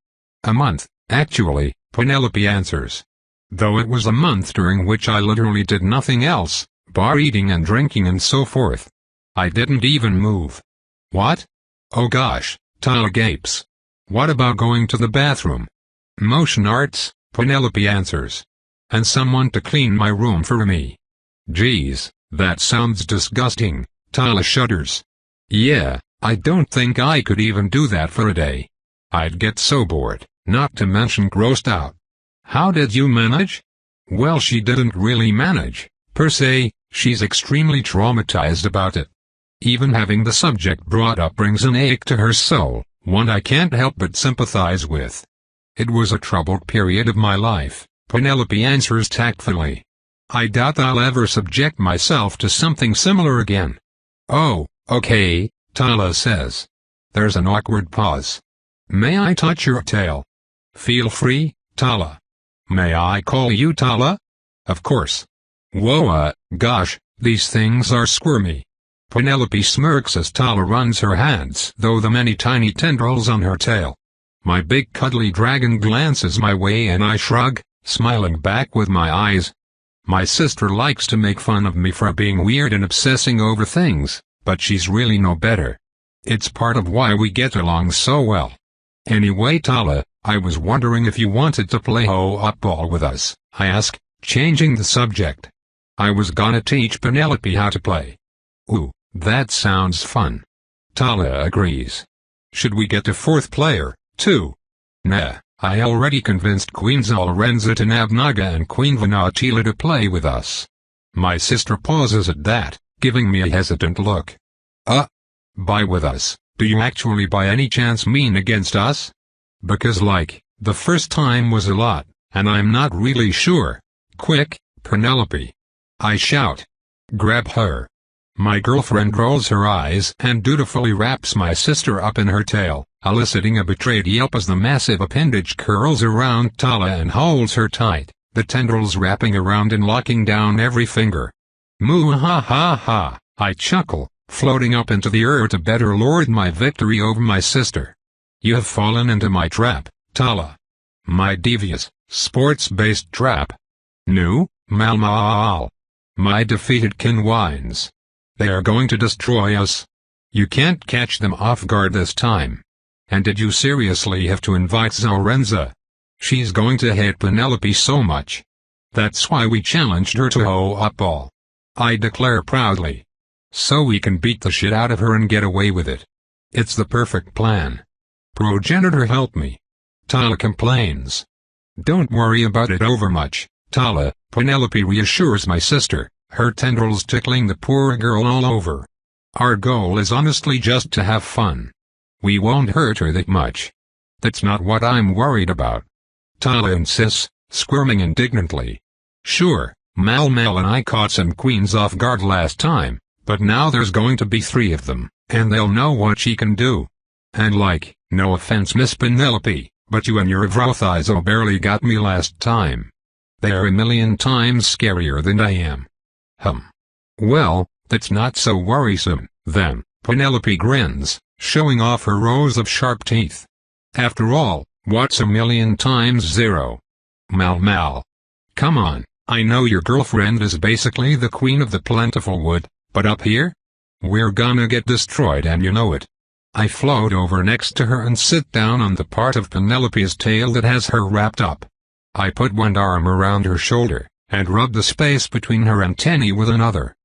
A month, actually, Penelope answers. Though it was a month during which I literally did nothing else, bar eating and drinking and so forth. I didn't even move. What? Oh gosh, Tala gapes. What about going to the bathroom? Motion arts, Penelope answers. And someone to clean my room for me. Geez, that sounds disgusting, Tala shudders. Yeah, I don't think I could even do that for a day. I'd get so bored, not to mention grossed out. How did you manage? Well, she didn't really manage, per se, she's extremely traumatized about it. Even having the subject brought up brings an ache to her soul, one I can't help but sympathize with. It was a troubled period of my life, Penelope answers tactfully. I doubt I'll ever subject myself to something similar again. Oh, okay, Tala says. There's an awkward pause. May I touch your tail? Feel free, Tala. May I call you Tala? Of course. Whoa, gosh, these things are squirmy. Penelope smirks as Tala runs her hands through the many tiny tendrils on her tail. My big cuddly dragon glances my way and I shrug, smiling back with my eyes. My sister likes to make fun of me for being weird and obsessing over things, but she's really no better. It's part of why we get along so well. Anyway Tala, I was wondering if you wanted to play ho-up ball with us, I ask, changing the subject. I was gonna teach Penelope how to play. Ooh, that sounds fun. Tala agrees. Should we get a fourth player, too? Nah, I already convinced Queen Zalrenza to nab Naga and Queen Vanatila to play with us. My sister pauses at that, giving me a hesitant look. Buy with us, do you actually by any chance mean against us? Because the first time was a lot, and I'm not really sure. Quick, Penelope. I shout. Grab her. My girlfriend rolls her eyes and dutifully wraps my sister up in her tail, eliciting a betrayed yelp as the massive appendage curls around Tala and holds her tight, the tendrils wrapping around and locking down every finger. Moo ha ha ha, I chuckle, floating up into the air to better lord my victory over my sister. You have fallen into my trap, Tala. My devious, sports-based trap. Nu, mal. My defeated kin whines. They are going to destroy us. You can't catch them off guard this time. And did you seriously have to invite Zalrenza? She's going to hate Penelope so much. That's why we challenged her to ho-up all. I declare proudly. So we can beat the shit out of her and get away with it. It's the perfect plan. Progenitor help me. Tala complains. Don't worry about it overmuch, Tala, Penelope reassures my sister, her tendrils tickling the poor girl all over. Our goal is honestly just to have fun. We won't hurt her that much. That's not what I'm worried about. Tala insists, squirming indignantly. Sure, Mal and I caught some queens off guard last time, but now there's going to be 3 of them, and they'll know what she can do. And no offense Miss Penelope, but you and your Vrothizo barely got me last time. They're a million times scarier than I am. Well, that's not so worrisome, then, Penelope grins, showing off her rows of sharp teeth. After all, what's a million times 0? Mal. Come on, I know your girlfriend is basically the queen of the plentiful wood, but up here? We're gonna get destroyed and you know it. I float over next to her and sit down on the part of Penelope's tail that has her wrapped up. I put one arm around her shoulder, and rub the space between her antennae with another.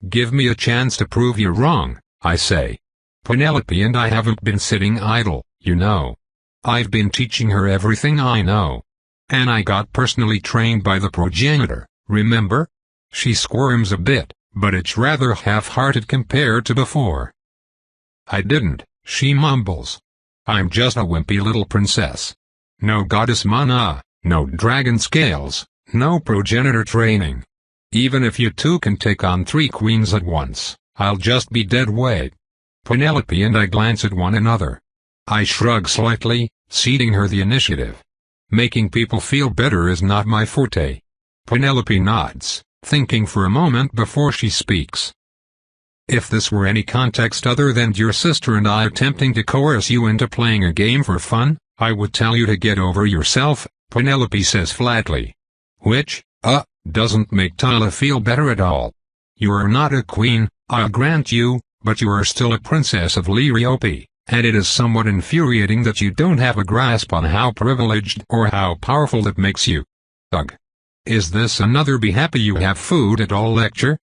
Give me a chance to prove you wrong, I say. Penelope and I haven't been sitting idle, you know. I've been teaching her everything I know. And I got personally trained by the progenitor, remember? She squirms a bit, but it's rather half-hearted compared to before. I didn't, she mumbles. I'm just a wimpy little princess. No goddess mana, no dragon scales, no progenitor training. Even if you two can take on 3 queens at once, I'll just be dead weight. Penelope and I glance at one another. I shrug slightly, ceding her the initiative. Making people feel better is not my forte. Penelope nods, thinking for a moment before she speaks. If this were any context other than your sister and I attempting to coerce you into playing a game for fun, I would tell you to get over yourself, Penelope says flatly. Which, doesn't make Tala feel better at all. You are not a queen, I'll grant you, but you are still a princess of Liriope, and it is somewhat infuriating that you don't have a grasp on how privileged or how powerful that makes you. Ugh. Is this another be happy you have food at all lecture?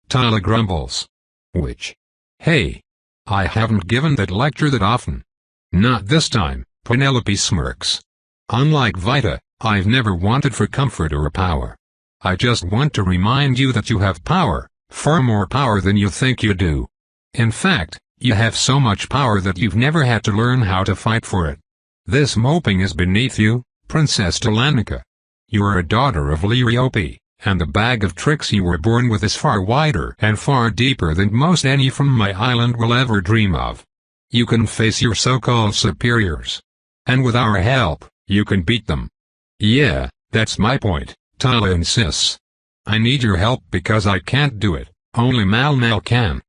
Tala grumbles. Which? Hey. I haven't given that lecture that often. Not this time, Penelope smirks. Unlike Vita, I've never wanted for comfort or power. I just want to remind you that you have power, far more power than you think you do. In fact, you have so much power that you've never had to learn how to fight for it. This moping is beneath you, Princess Talanica. You are a daughter of Liriope, and the bag of tricks you were born with is far wider and far deeper than most any from my island will ever dream of. You can face your so-called superiors. And with our help, you can beat them. Yeah, that's my point, Tala insists. I need your help because I can't do it, only Mal can.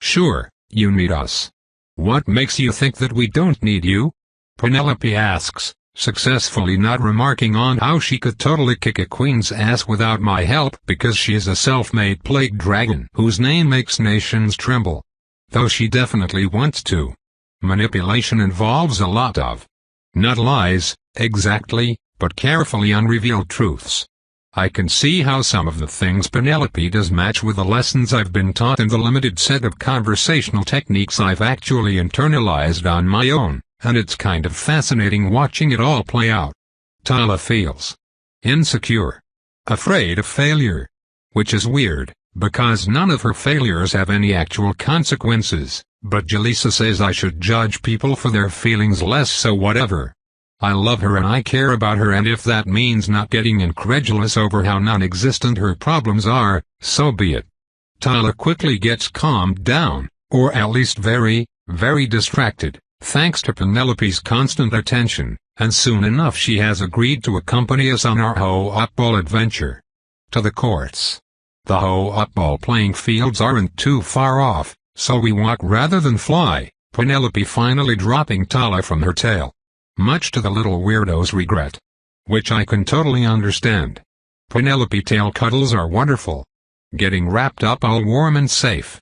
Sure, you need us. What makes you think that we don't need you? Penelope asks, successfully not remarking on how she could totally kick a queen's ass without my help because she is a self-made plague dragon whose name makes nations tremble. Though she definitely wants to. Manipulation involves a lot of, not lies, exactly, but carefully unrevealed truths. I can see how some of the things Penelope does match with the lessons I've been taught and the limited set of conversational techniques I've actually internalized on my own, and it's kind of fascinating watching it all play out. Tala feels insecure, afraid of failure. Which is weird, because none of her failures have any actual consequences, but Jaleesa says I should judge people for their feelings less, so whatever. I love her and I care about her, and if that means not getting incredulous over how non-existent her problems are, so be it. Tala quickly gets calmed down, or at least very, very distracted, thanks to Penelope's constant attention, and soon enough she has agreed to accompany us on our ho-up ball adventure. To the courts. The ho-up ball playing fields aren't too far off, so we walk rather than fly, Penelope finally dropping Tala from her tail. Much to the little weirdo's regret. Which I can totally understand. Penelope tail cuddles are wonderful. Getting wrapped up all warm and safe.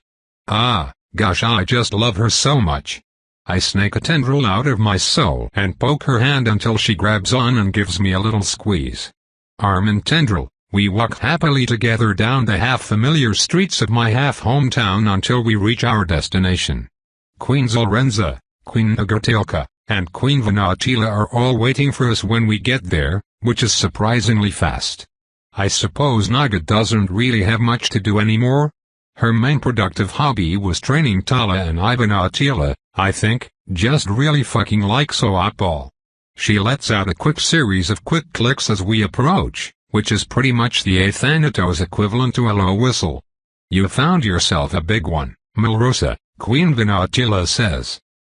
Ah, gosh, I just love her so much. I snake a tendril out of my soul and poke her hand until she grabs on and gives me a little squeeze. Arm and tendril, we walk happily together down the half-familiar streets of my half-hometown until we reach our destination. Queen Zolrenza, Queen Nagatilka, and Queen Vanatila are all waiting for us when we get there, which is surprisingly fast. I suppose Naga doesn't really have much to do anymore? Her main productive hobby was training Tala and Vanatila, I think, just really fucking like so-op ball. She lets out a quick series of quick clicks as we approach, which is pretty much the Athanatos equivalent to a low whistle. You found yourself a big one, Milrosa, Queen Vanatila says.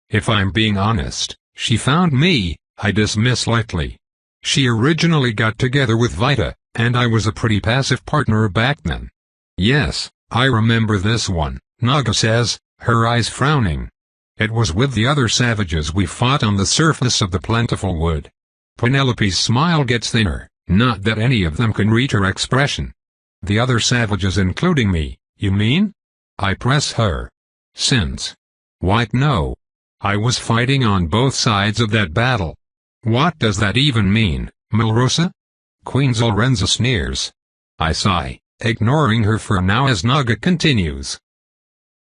If I'm being honest, she found me, I dismiss lightly. She originally got together with Vita, and I was a pretty passive partner back then. Yes, I remember this one, Naga says, her eyes frowning. It was with the other savages we fought on the surface of the plentiful wood. Penelope's smile gets thinner, not that any of them can read her expression. The other savages including me, you mean? I press her. Since. White no. I was fighting on both sides of that battle. What does that even mean, Milrosa? Queen Zolrenza sneers. I sigh, ignoring her for now as Naga continues.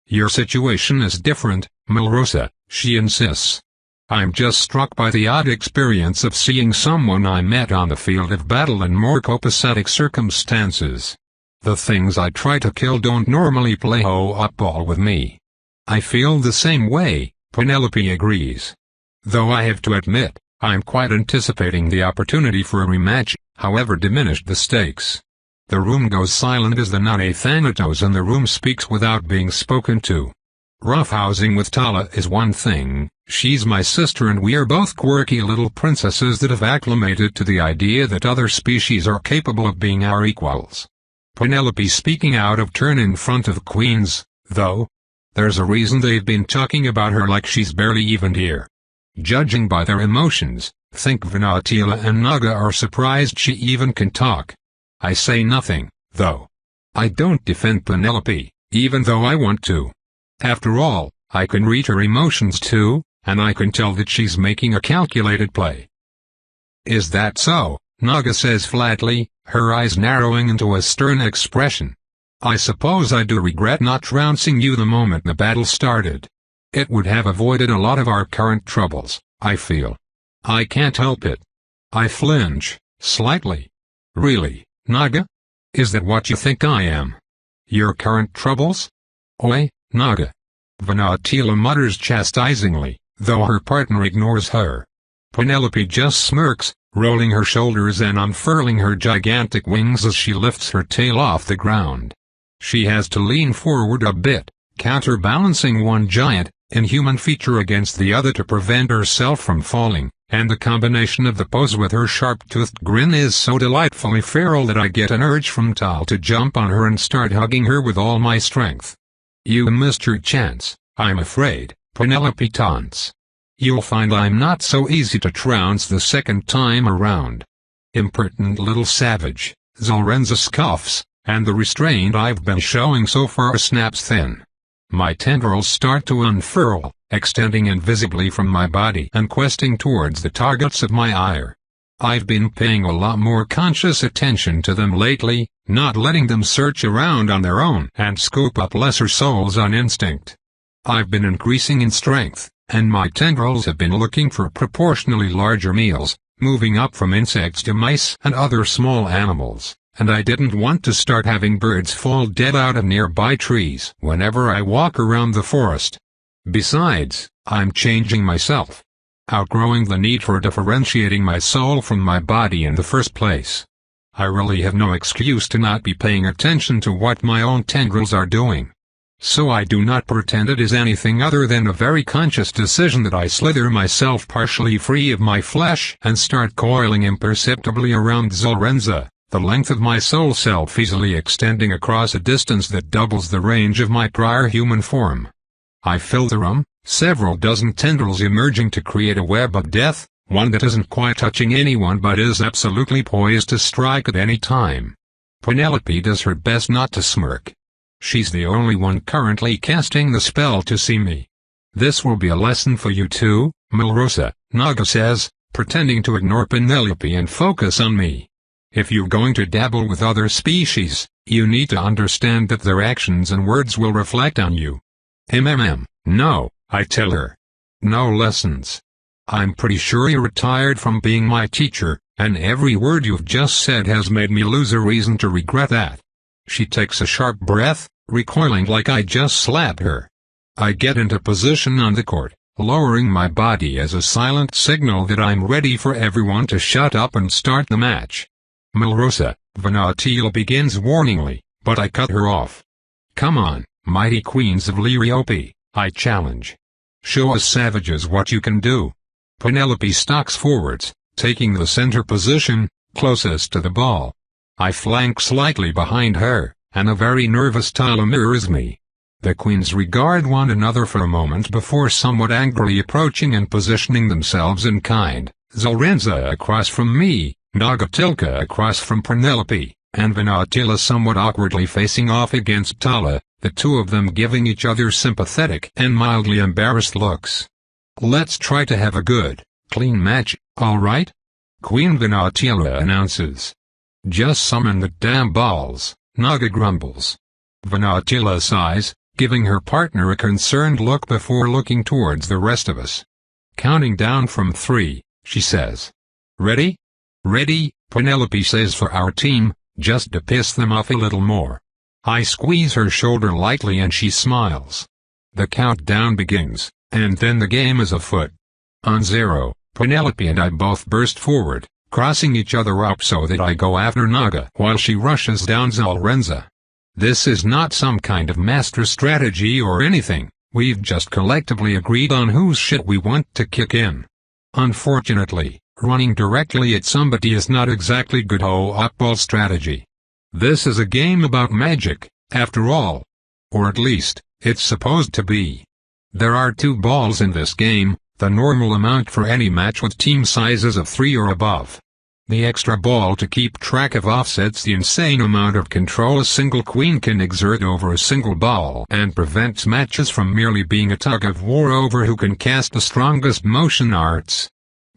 Your situation is different, Milrosa, she insists. I'm just struck by the odd experience of seeing someone I met on the field of battle in more copacetic circumstances. The things I try to kill don't normally play ho-up ball with me. I feel the same way, Penelope agrees. Though I have to admit, I'm quite anticipating the opportunity for a rematch, however diminished the stakes. The room goes silent as the non-Athanatos in the room speaks without being spoken to. Roughhousing with Tala is one thing, she's my sister and we are both quirky little princesses that have acclimated to the idea that other species are capable of being our equals. Penelope speaking out of turn in front of queens, though. There's a reason they've been talking about her like she's barely even here. Judging by their emotions, think Vanatila and Naga are surprised she even can talk. I say nothing, though. I don't defend Penelope, even though I want to. After all, I can read her emotions too, and I can tell that she's making a calculated play. Is that so? Naga says flatly, her eyes narrowing into a stern expression. I suppose I do regret not trouncing you the moment the battle started. It would have avoided a lot of our current troubles, I feel. I can't help it. I flinch, slightly. Really, Naga? Is that what you think I am? Your current troubles? Oi, Naga. Vanatila mutters chastisingly, though her partner ignores her. Penelope just smirks, rolling her shoulders and unfurling her gigantic wings as she lifts her tail off the ground. She has to lean forward a bit, counterbalancing one giant, inhuman feature against the other to prevent herself from falling, and the combination of the pose with her sharp-toothed grin is so delightfully feral that I get an urge from Tal to jump on her and start hugging her with all my strength. You missed your chance, I'm afraid, Penelope taunts. You'll find I'm not so easy to trounce the second time around. Impertinent little savage, Zolrenza scoffs, and the restraint I've been showing so far snaps thin. My tendrils start to unfurl, extending invisibly from my body and questing towards the targets of my ire. I've been paying a lot more conscious attention to them lately, not letting them search around on their own and scoop up lesser souls on instinct. I've been increasing in strength, and my tendrils have been looking for proportionally larger meals, moving up from insects to mice and other small animals, and I didn't want to start having birds fall dead out of nearby trees whenever I walk around the forest. Besides, I'm changing myself, outgrowing the need for differentiating my soul from my body in the first place. I really have no excuse to not be paying attention to what my own tendrils are doing. So I do not pretend it is anything other than a very conscious decision that I slither myself partially free of my flesh and start coiling imperceptibly around Zolrenza, the length of my soul self easily extending across a distance that doubles the range of my prior human form. I fill the room, several dozen tendrils emerging to create a web of death, one that isn't quite touching anyone but is absolutely poised to strike at any time. Penelope does her best not to smirk. She's the only one currently casting the spell to see me. This will be a lesson for you too, Milrosa, Naga says, pretending to ignore Penelope and focus on me. If you're going to dabble with other species, you need to understand that their actions and words will reflect on you. No, I tell her. No lessons. I'm pretty sure you're retired from being my teacher, and every word you've just said has made me lose a reason to regret that. She takes a sharp breath, recoiling like I just slapped her. I get into position on the court, lowering my body as a silent signal that I'm ready for everyone to shut up and start the match. Milrosa, Vanatila begins warningly, but I cut her off. Come on, mighty queens of Liriope, I challenge. Show us savages what you can do. Penelope stalks forwards, taking the center position, closest to the ball. I flank slightly behind her, and a very nervous Tala mirrors me. The queens regard one another for a moment before somewhat angrily approaching and positioning themselves in kind, Zolrenza across from me, Nagatilka across from Penelope, and Vanatila somewhat awkwardly facing off against Tala, the two of them giving each other sympathetic and mildly embarrassed looks. Let's try to have a good, clean match, alright? Queen Vanatila announces. Just summon the damn balls, Naga grumbles. Vanatila sighs, giving her partner a concerned look before looking towards the rest of us. Counting down from 3, she says. Ready? Ready, Penelope says for our team, just to piss them off a little more. I squeeze her shoulder lightly and she smiles. The countdown begins, and then the game is afoot. On 0, Penelope and I both burst forward, crossing each other up so that I go after Naga while she rushes down Zolrenza. This is not some kind of master strategy or anything, we've just collectively agreed on whose shit we want to kick in. Unfortunately, running directly at somebody is not exactly good oddball strategy. This is a game about magic, after all. Or at least, it's supposed to be. There are 2 balls in this game, the normal amount for any match with team sizes of 3 or above. The extra ball to keep track of offsets the insane amount of control a single queen can exert over a single ball and prevents matches from merely being a tug-of-war over who can cast the strongest motion arts.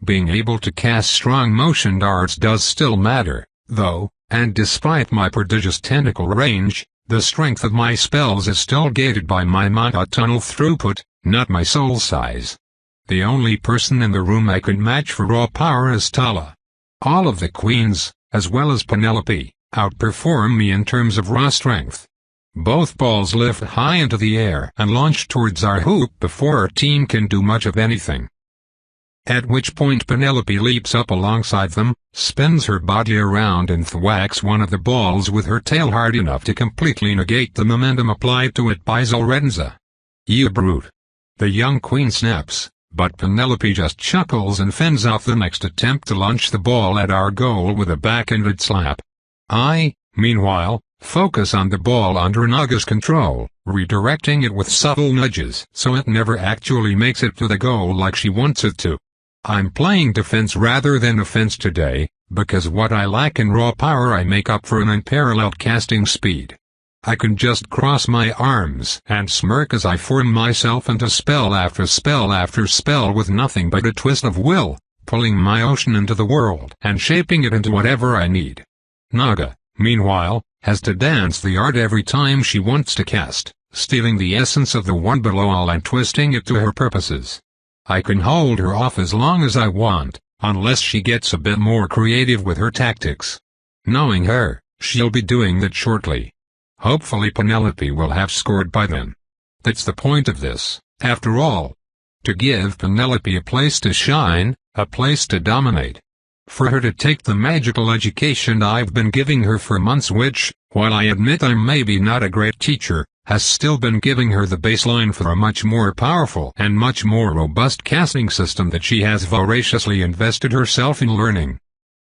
Being able to cast strong motion arts does still matter, though, and despite my prodigious tentacle range, the strength of my spells is still gated by my mana tunnel throughput, not my soul size. The only person in the room I can match for raw power is Tala. All of the queens, as well as Penelope, outperform me in terms of raw strength. Both balls lift high into the air and launch towards our hoop before our team can do much of anything. At which point Penelope leaps up alongside them, spins her body around and thwacks one of the balls with her tail hard enough to completely negate the momentum applied to it by Zolrenza. You brute. The young queen snaps, but Penelope just chuckles and fends off the next attempt to launch the ball at our goal with a backhanded slap. I, meanwhile, focus on the ball under Naga's control, redirecting it with subtle nudges so it never actually makes it to the goal like she wants it to. I'm playing defense rather than offense today, because what I lack in raw power I make up for in unparalleled casting speed. I can just cross my arms and smirk as I form myself into spell after spell after spell with nothing but a twist of will, pulling my ocean into the world and shaping it into whatever I need. Naga, meanwhile, has to dance the art every time she wants to cast, stealing the essence of the one below all and twisting it to her purposes. I can hold her off as long as I want, unless she gets a bit more creative with her tactics. Knowing her, she'll be doing that shortly. Hopefully Penelope will have scored by then. That's the point of this, after all. To give Penelope a place to shine, a place to dominate. For her to take the magical education I've been giving her for months, which, while I admit I'm maybe not a great teacher, has still been giving her the baseline for a much more powerful and much more robust casting system that she has voraciously invested herself in learning.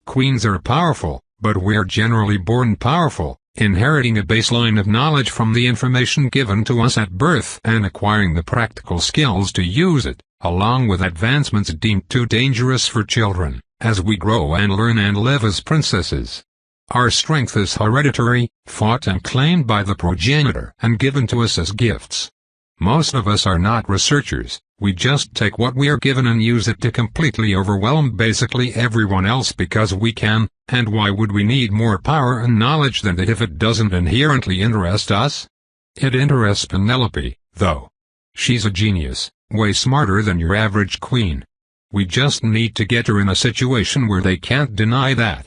Queens are powerful, but we're generally born powerful, inheriting a baseline of knowledge from the information given to us at birth and acquiring the practical skills to use it, along with advancements deemed too dangerous for children, as we grow and learn and live as princesses. Our strength is hereditary, fought and claimed by the progenitor and given to us as gifts. Most of us are not researchers, we just take what we are given and use it to completely overwhelm basically everyone else because we can, and why would we need more power and knowledge than that if it doesn't inherently interest us? It interests Penelope, though. She's a genius, way smarter than your average queen. We just need to get her in a situation where they can't deny that.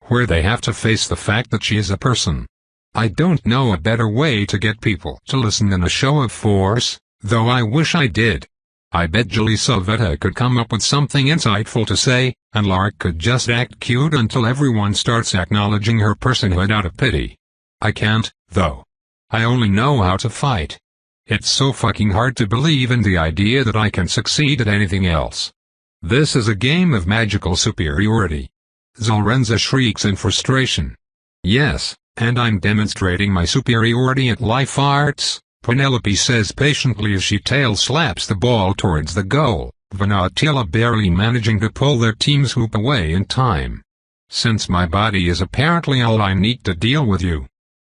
Where they have to face the fact that she is a person. I don't know a better way to get people to listen than a show of force, though I wish I did. I bet Jelisaveta could come up with something insightful to say, and Lark could just act cute until everyone starts acknowledging her personhood out of pity. I can't, though. I only know how to fight. It's so fucking hard to believe in the idea that I can succeed at anything else. This is a game of magical superiority. Zolrenza shrieks in frustration. Yes, and I'm demonstrating my superiority at life arts, Penelope says patiently as she tail slaps the ball towards the goal, Vanatila barely managing to pull their team's hoop away in time. Since my body is apparently all I need to deal with you,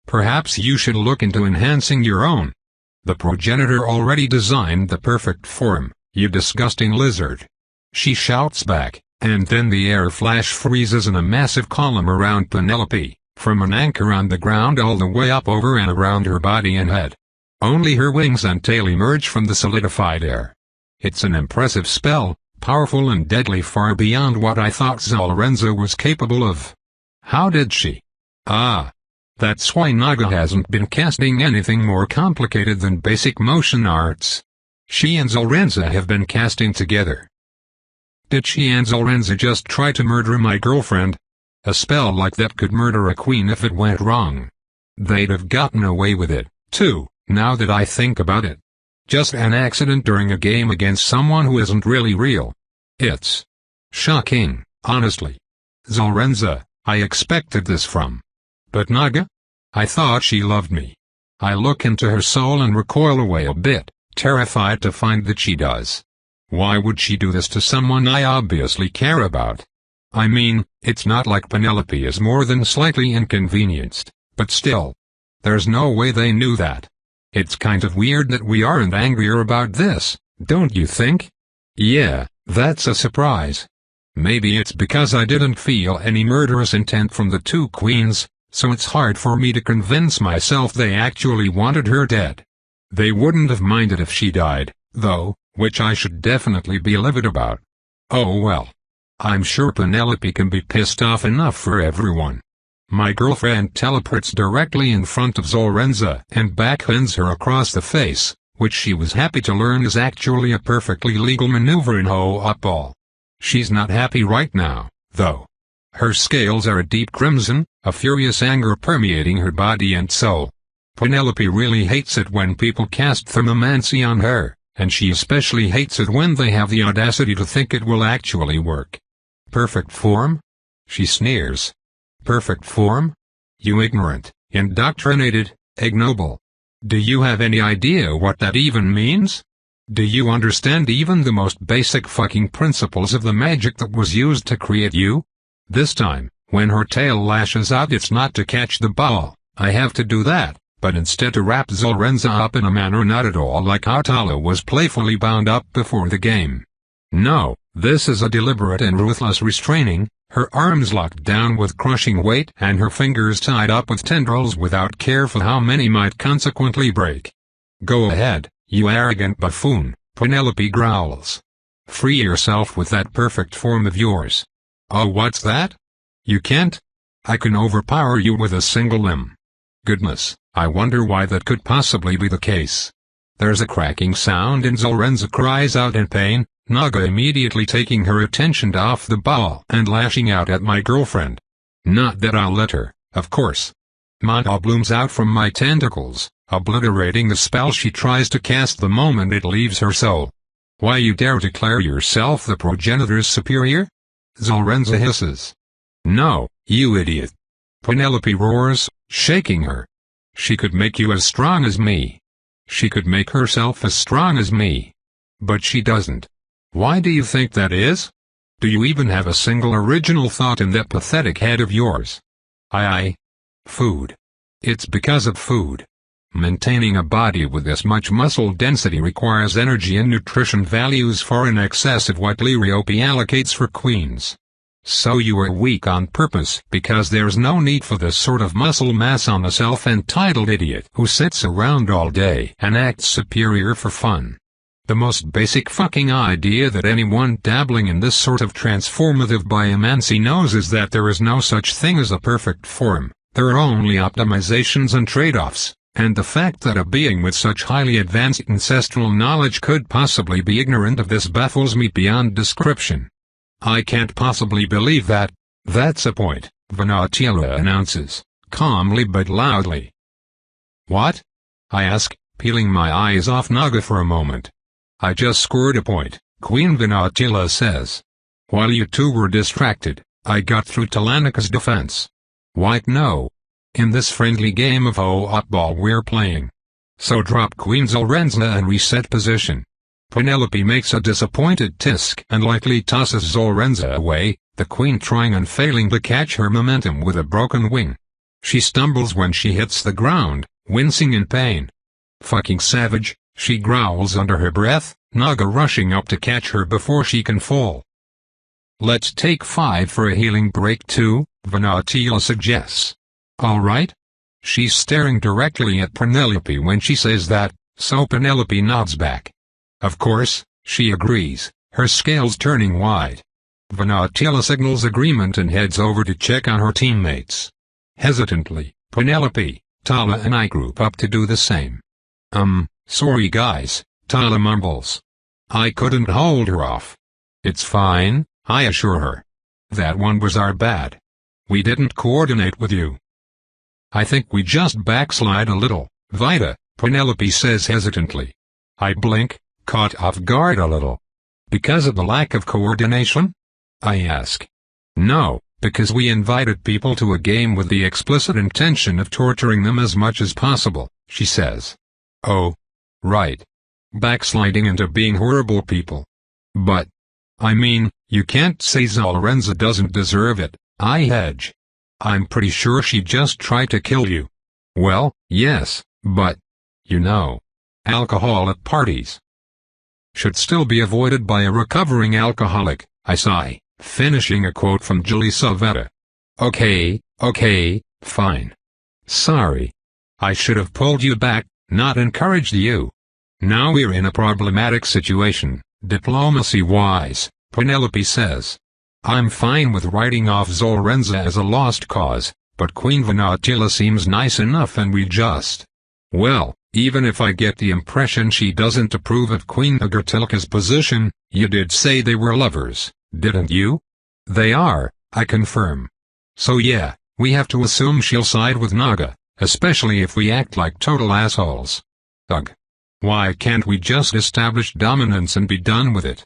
perhaps you should look into enhancing your own. The progenitor already designed the perfect form, you disgusting lizard. She shouts back. And then the air flash freezes in a massive column around Penelope, from an anchor on the ground all the way up over and around her body and head. Only her wings and tail emerge from the solidified air. It's an impressive spell, powerful and deadly far beyond what I thought Zolrenza was capable of. How did she? Ah. That's why Naga hasn't been casting anything more complicated than basic motion arts. She and Zolrenza have been casting together. Did she and Zolrenza just try to murder my girlfriend? A spell like that could murder a queen if it went wrong. They'd have gotten away with it, too, now that I think about it. Just an accident during a game against someone who isn't really real. It's shocking, honestly. Zolrenza, I expected this from. But Naga? I thought she loved me. I look into her soul and recoil away a bit, terrified to find that she does. Why would she do this to someone I obviously care about? I mean, it's not like Penelope is more than slightly inconvenienced, but still. There's no way they knew that. It's kind of weird that we aren't angrier about this, don't you think? Yeah, that's a surprise. Maybe it's because I didn't feel any murderous intent from the two queens, so it's hard for me to convince myself they actually wanted her dead. They wouldn't have minded if she died, though, which I should definitely be livid about. Oh well. I'm sure Penelope can be pissed off enough for everyone. My girlfriend teleports directly in front of Zolrenza and backhands her across the face, which she was happy to learn is actually a perfectly legal maneuver in Ho-Up Ball. She's not happy right now, though. Her scales are a deep crimson, a furious anger permeating her body and soul. Penelope really hates it when people cast thermomancy on her, and she especially hates it when they have the audacity to think it will actually work. Perfect form? She sneers. Perfect form? You ignorant, indoctrinated, ignoble. Do you have any idea what that even means? Do you understand even the most basic fucking principles of the magic that was used to create you? This time, when her tail lashes out, it's not to catch the ball, I have to do that, but instead to wrap Zolrenza up in a manner not at all like how Tala was playfully bound up before the game. No, this is a deliberate and ruthless restraining, her arms locked down with crushing weight and her fingers tied up with tendrils without care for how many might consequently break. Go ahead, you arrogant buffoon, Penelope growls. Free yourself with that perfect form of yours. Oh, what's that? You can't? I can overpower you with a single limb. Goodness, I wonder why that could possibly be the case. There's a cracking sound and Zorenza cries out in pain, Naga immediately taking her attention off the ball and lashing out at my girlfriend. Not that I'll let her, of course. Manta blooms out from my tentacles, obliterating the spell she tries to cast the moment it leaves her soul. Why you dare declare yourself the progenitor's superior? Zorenza hisses. No, you idiot. Penelope roars, shaking her. She could make you as strong as me. She could make herself as strong as me. But she doesn't. Why do you think that is? Do you even have a single original thought in that pathetic head of yours? Food. It's because of food. Maintaining a body with this much muscle density requires energy and nutrition values far in excess of what Liriope allocates for queens. So you are weak on purpose because there's no need for this sort of muscle mass on a self-entitled idiot who sits around all day and acts superior for fun. The most basic fucking idea that anyone dabbling in this sort of transformative biomancy knows is that there is no such thing as a perfect form, there are only optimizations and trade-offs, and the fact that a being with such highly advanced ancestral knowledge could possibly be ignorant of this baffles me beyond description. I can't possibly believe that. That's a point, Vanatila announces, calmly but loudly. What? I ask, peeling my eyes off Naga for a moment. I just scored a point, Queen Vanatila says. While you two were distracted, I got through Talanika's defense. White no. In this friendly game of ho-op-ball we're playing. So drop Queen Zorenza and reset position. Penelope makes a disappointed tisk and lightly tosses Zorenza away, the queen trying and failing to catch her momentum with a broken wing. She stumbles when she hits the ground, wincing in pain. Fucking savage, she growls under her breath, Naga rushing up to catch her before she can fall. Let's take 5 for a healing break too, Vanatila suggests. Alright? She's staring directly at Penelope when she says that, so Penelope nods back. Of course, she agrees, her scales turning wide. Vanatila signals agreement and heads over to check on her teammates. Hesitantly, Penelope, Tala and I group up to do the same. Sorry guys, Tala mumbles. I couldn't hold her off. It's fine, I assure her. That one was our bad. We didn't coordinate with you. I think we just backslide a little, Vita, Penelope says hesitantly. I blink, caught off guard a little. Because of the lack of coordination? I ask. No, because we invited people to a game with the explicit intention of torturing them as much as possible, she says. Oh. Right. Backsliding into being horrible people. But. I mean, you can't say Zorenza doesn't deserve it, I hedge. I'm pretty sure she just tried to kill you. Well, yes, but. You know. Alcohol at parties should still be avoided by a recovering alcoholic, I sigh, finishing a quote from Julie Savetta. Okay, fine. Sorry. I should have pulled you back, not encouraged you. Now we're in a problematic situation, diplomacy-wise, Penelope says. I'm fine with writing off Zorenza as a lost cause, but Queen Vanatila seems nice enough and we just. Well, even if I get the impression she doesn't approve of Queen Agartilka's position, you did say they were lovers, didn't you? They are, I confirm. So yeah, we have to assume she'll side with Naga, especially if we act like total assholes. Ugh. Why can't we just establish dominance and be done with it?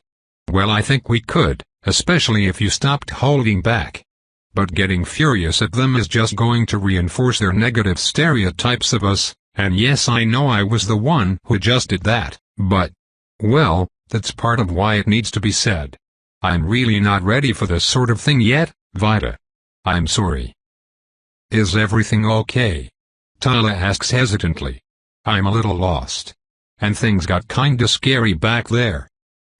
Well, I think we could, especially if you stopped holding back. But getting furious at them is just going to reinforce their negative stereotypes of us, and yes, I know I was the one who just did that, but, well, that's part of why it needs to be said. I'm really not ready for this sort of thing yet, Vita. I'm sorry. Is everything okay? Tala asks hesitantly. I'm a little lost. And things got kinda scary back there.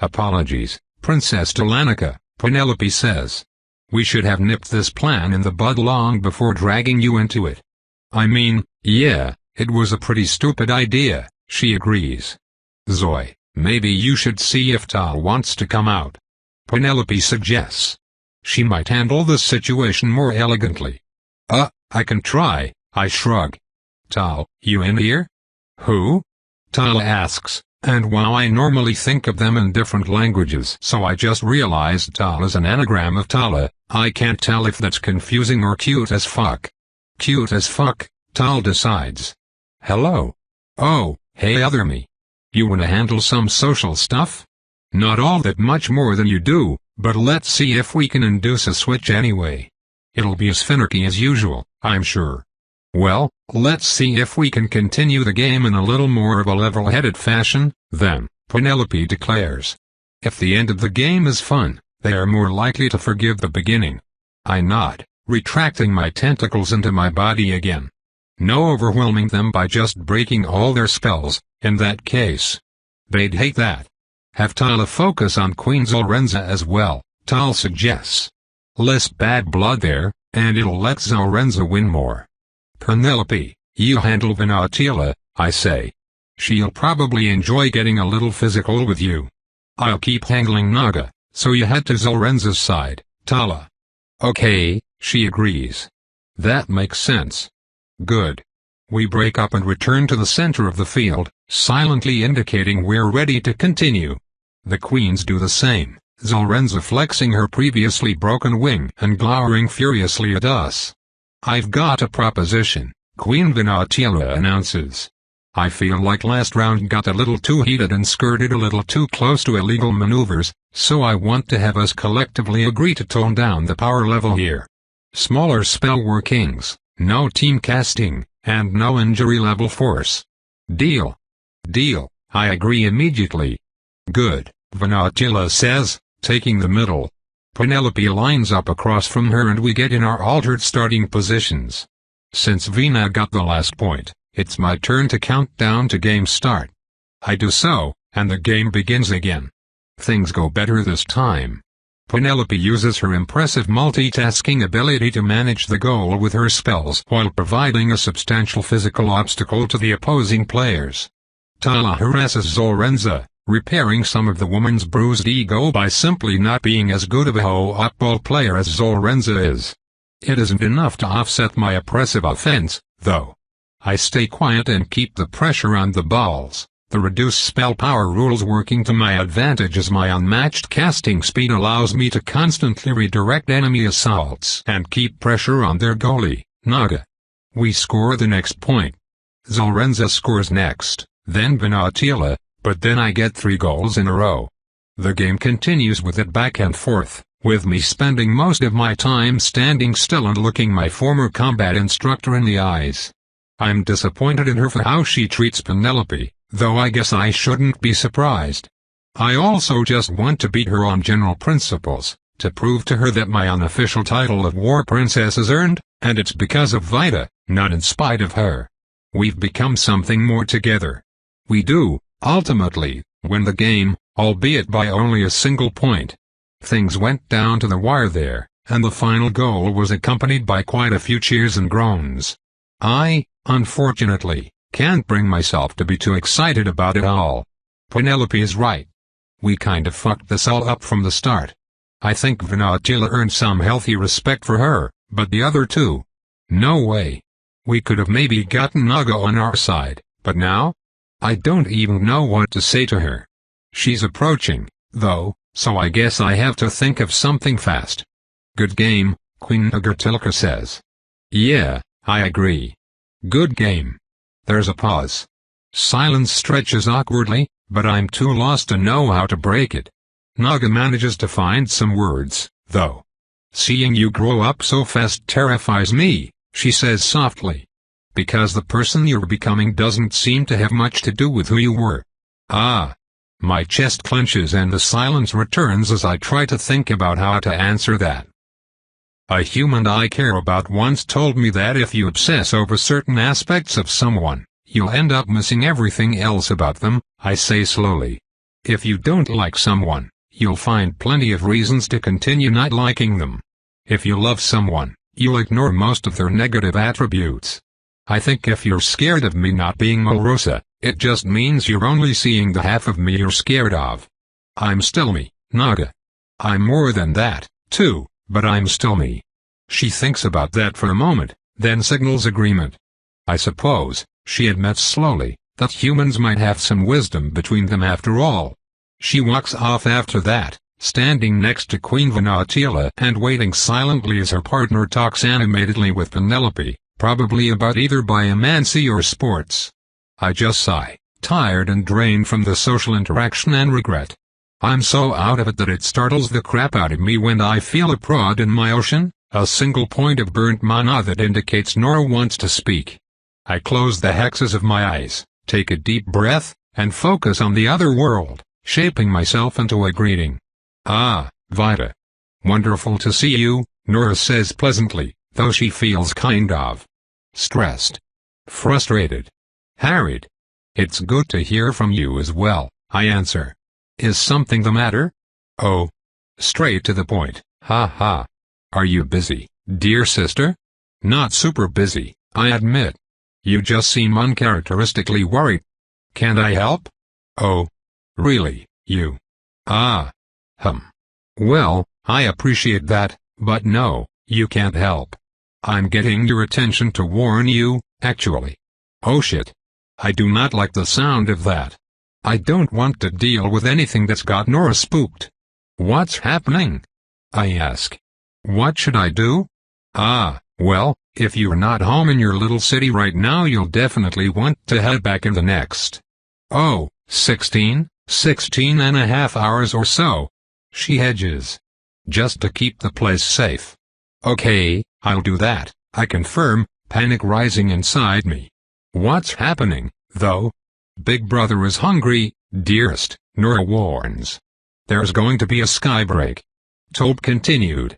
Apologies, Princess Delanica, Penelope says. We should have nipped this plan in the bud long before dragging you into it. I mean, yeah, it was a pretty stupid idea, she agrees. Zoe, maybe you should see if Tal wants to come out. Penelope suggests. She might handle the situation more elegantly. I can try, I shrug. Tal, you in here? Who? Tal asks, and while I normally think of them in different languages, so I just realized Tal is an anagram of Tala, I can't tell if that's confusing or cute as fuck. Cute as fuck, Tal decides. Hello. Oh, hey other me. You wanna handle some social stuff? Not all that much more than you do, but let's see if we can induce a switch anyway. It'll be as finicky as usual, I'm sure. Well, let's see if we can continue the game in a little more of a level-headed fashion, then, Penelope declares. If the end of the game is fun, they are more likely to forgive the beginning. I nod, retracting my tentacles into my body again. No overwhelming them by just breaking all their spells, in that case. They'd hate that. Have Tala focus on Queen Zorenza as well, Tal suggests. Less bad blood there, and it'll let Zorenza win more. Penelope, you handle Vinatila, I say. She'll probably enjoy getting a little physical with you. I'll keep handling Naga, so you head to Zorenza's side, Tala. Okay, she agrees. That makes sense. Good. We break up and return to the center of the field, silently indicating we're ready to continue. The queens do the same, Zorenza flexing her previously broken wing and glowering furiously at us. I've got a proposition, Queen Vinatila announces. I feel like last round got a little too heated and skirted a little too close to illegal maneuvers, so I want to have us collectively agree to tone down the power level here. Smaller spell workings, no team casting, and no injury level force. Deal. Deal, I agree immediately. Good, Vinatila says, taking the middle. Penelope lines up across from her and we get in our altered starting positions. Since Vina got the last point, it's my turn to count down to game start. I do so, and the game begins again. Things go better this time. Penelope uses her impressive multitasking ability to manage the goal with her spells while providing a substantial physical obstacle to the opposing players. Tala harasses Zorenza, repairing some of the woman's bruised ego by simply not being as good of a ho-op-ball player as Zorenza is. It isn't enough to offset my oppressive offense, though. I stay quiet and keep the pressure on the balls, the reduced spell power rules working to my advantage as my unmatched casting speed allows me to constantly redirect enemy assaults and keep pressure on their goalie, Naga. We score the next point. Zorenza scores next, then Vinatila, but then I get 3 goals in a row. The game continues with it back and forth, with me spending most of my time standing still and looking my former combat instructor in the eyes. I'm disappointed in her for how she treats Penelope, though I guess I shouldn't be surprised. I also just want to beat her on general principles, to prove to her that my unofficial title of War Princess is earned, and it's because of Vita, not in spite of her. We've become something more together. We do, ultimately, win the game, albeit by only a single point. Things went down to the wire there, and the final goal was accompanied by quite a few cheers and groans. I, unfortunately, can't bring myself to be too excited about it all. Penelope is right. We kind of fucked this all up from the start. I think Vinatila earned some healthy respect for her, but the other two? No way. We could have maybe gotten Naga on our side, but now? I don't even know what to say to her. She's approaching, though, so I guess I have to think of something fast. Good game, Queen Nagartilka says. Yeah, I agree. Good game. There's a pause. Silence stretches awkwardly, but I'm too lost to know how to break it. Naga manages to find some words, though. Seeing you grow up so fast terrifies me, she says softly. Because the person you're becoming doesn't seem to have much to do with who you were. Ah. My chest clenches and the silence returns as I try to think about how to answer that. A human I care about once told me that if you obsess over certain aspects of someone, you'll end up missing everything else about them, I say slowly. If you don't like someone, you'll find plenty of reasons to continue not liking them. If you love someone, you'll ignore most of their negative attributes. I think if you're scared of me not being Melrosa, it just means you're only seeing the half of me you're scared of. I'm still me, Naga. I'm more than that, too, but I'm still me. She thinks about that for a moment, then signals agreement. I suppose, she admits slowly, that humans might have some wisdom between them after all. She walks off after that, standing next to Queen Vanatila and waiting silently as her partner talks animatedly with Penelope, probably about either biomancy or sports. I just sigh, tired and drained from the social interaction and regret. I'm so out of it that it startles the crap out of me when I feel a prod in my ocean, a single point of burnt mana that indicates Nora wants to speak. I close the hexes of my eyes, take a deep breath, and focus on the other world, shaping myself into a greeting. Ah, Vita. Wonderful to see you, Nora says pleasantly, though she feels kind of stressed, frustrated, harried. It's good to hear from you as well, I answer. Is something the matter? Oh. Straight to the point, ha ha. Are you busy, dear sister? Not super busy, I admit. You just seem uncharacteristically worried. Can't I help? Oh. Really, you? Ah. Well, I appreciate that, but no, you can't help. I'm getting your attention to warn you, actually. Oh shit. I do not like the sound of that. I don't want to deal with anything that's got Nora spooked. What's happening? I ask. What should I do? Ah, well, if you're not home in your little city right now you'll definitely want to head back in the next. Oh, 16 and a half hours or so. She hedges. Just to keep the place safe. Okay, I'll do that, I confirm, panic rising inside me. What's happening, though? Big brother is hungry, dearest, Nora warns. There's going to be a skybreak. Tope continued,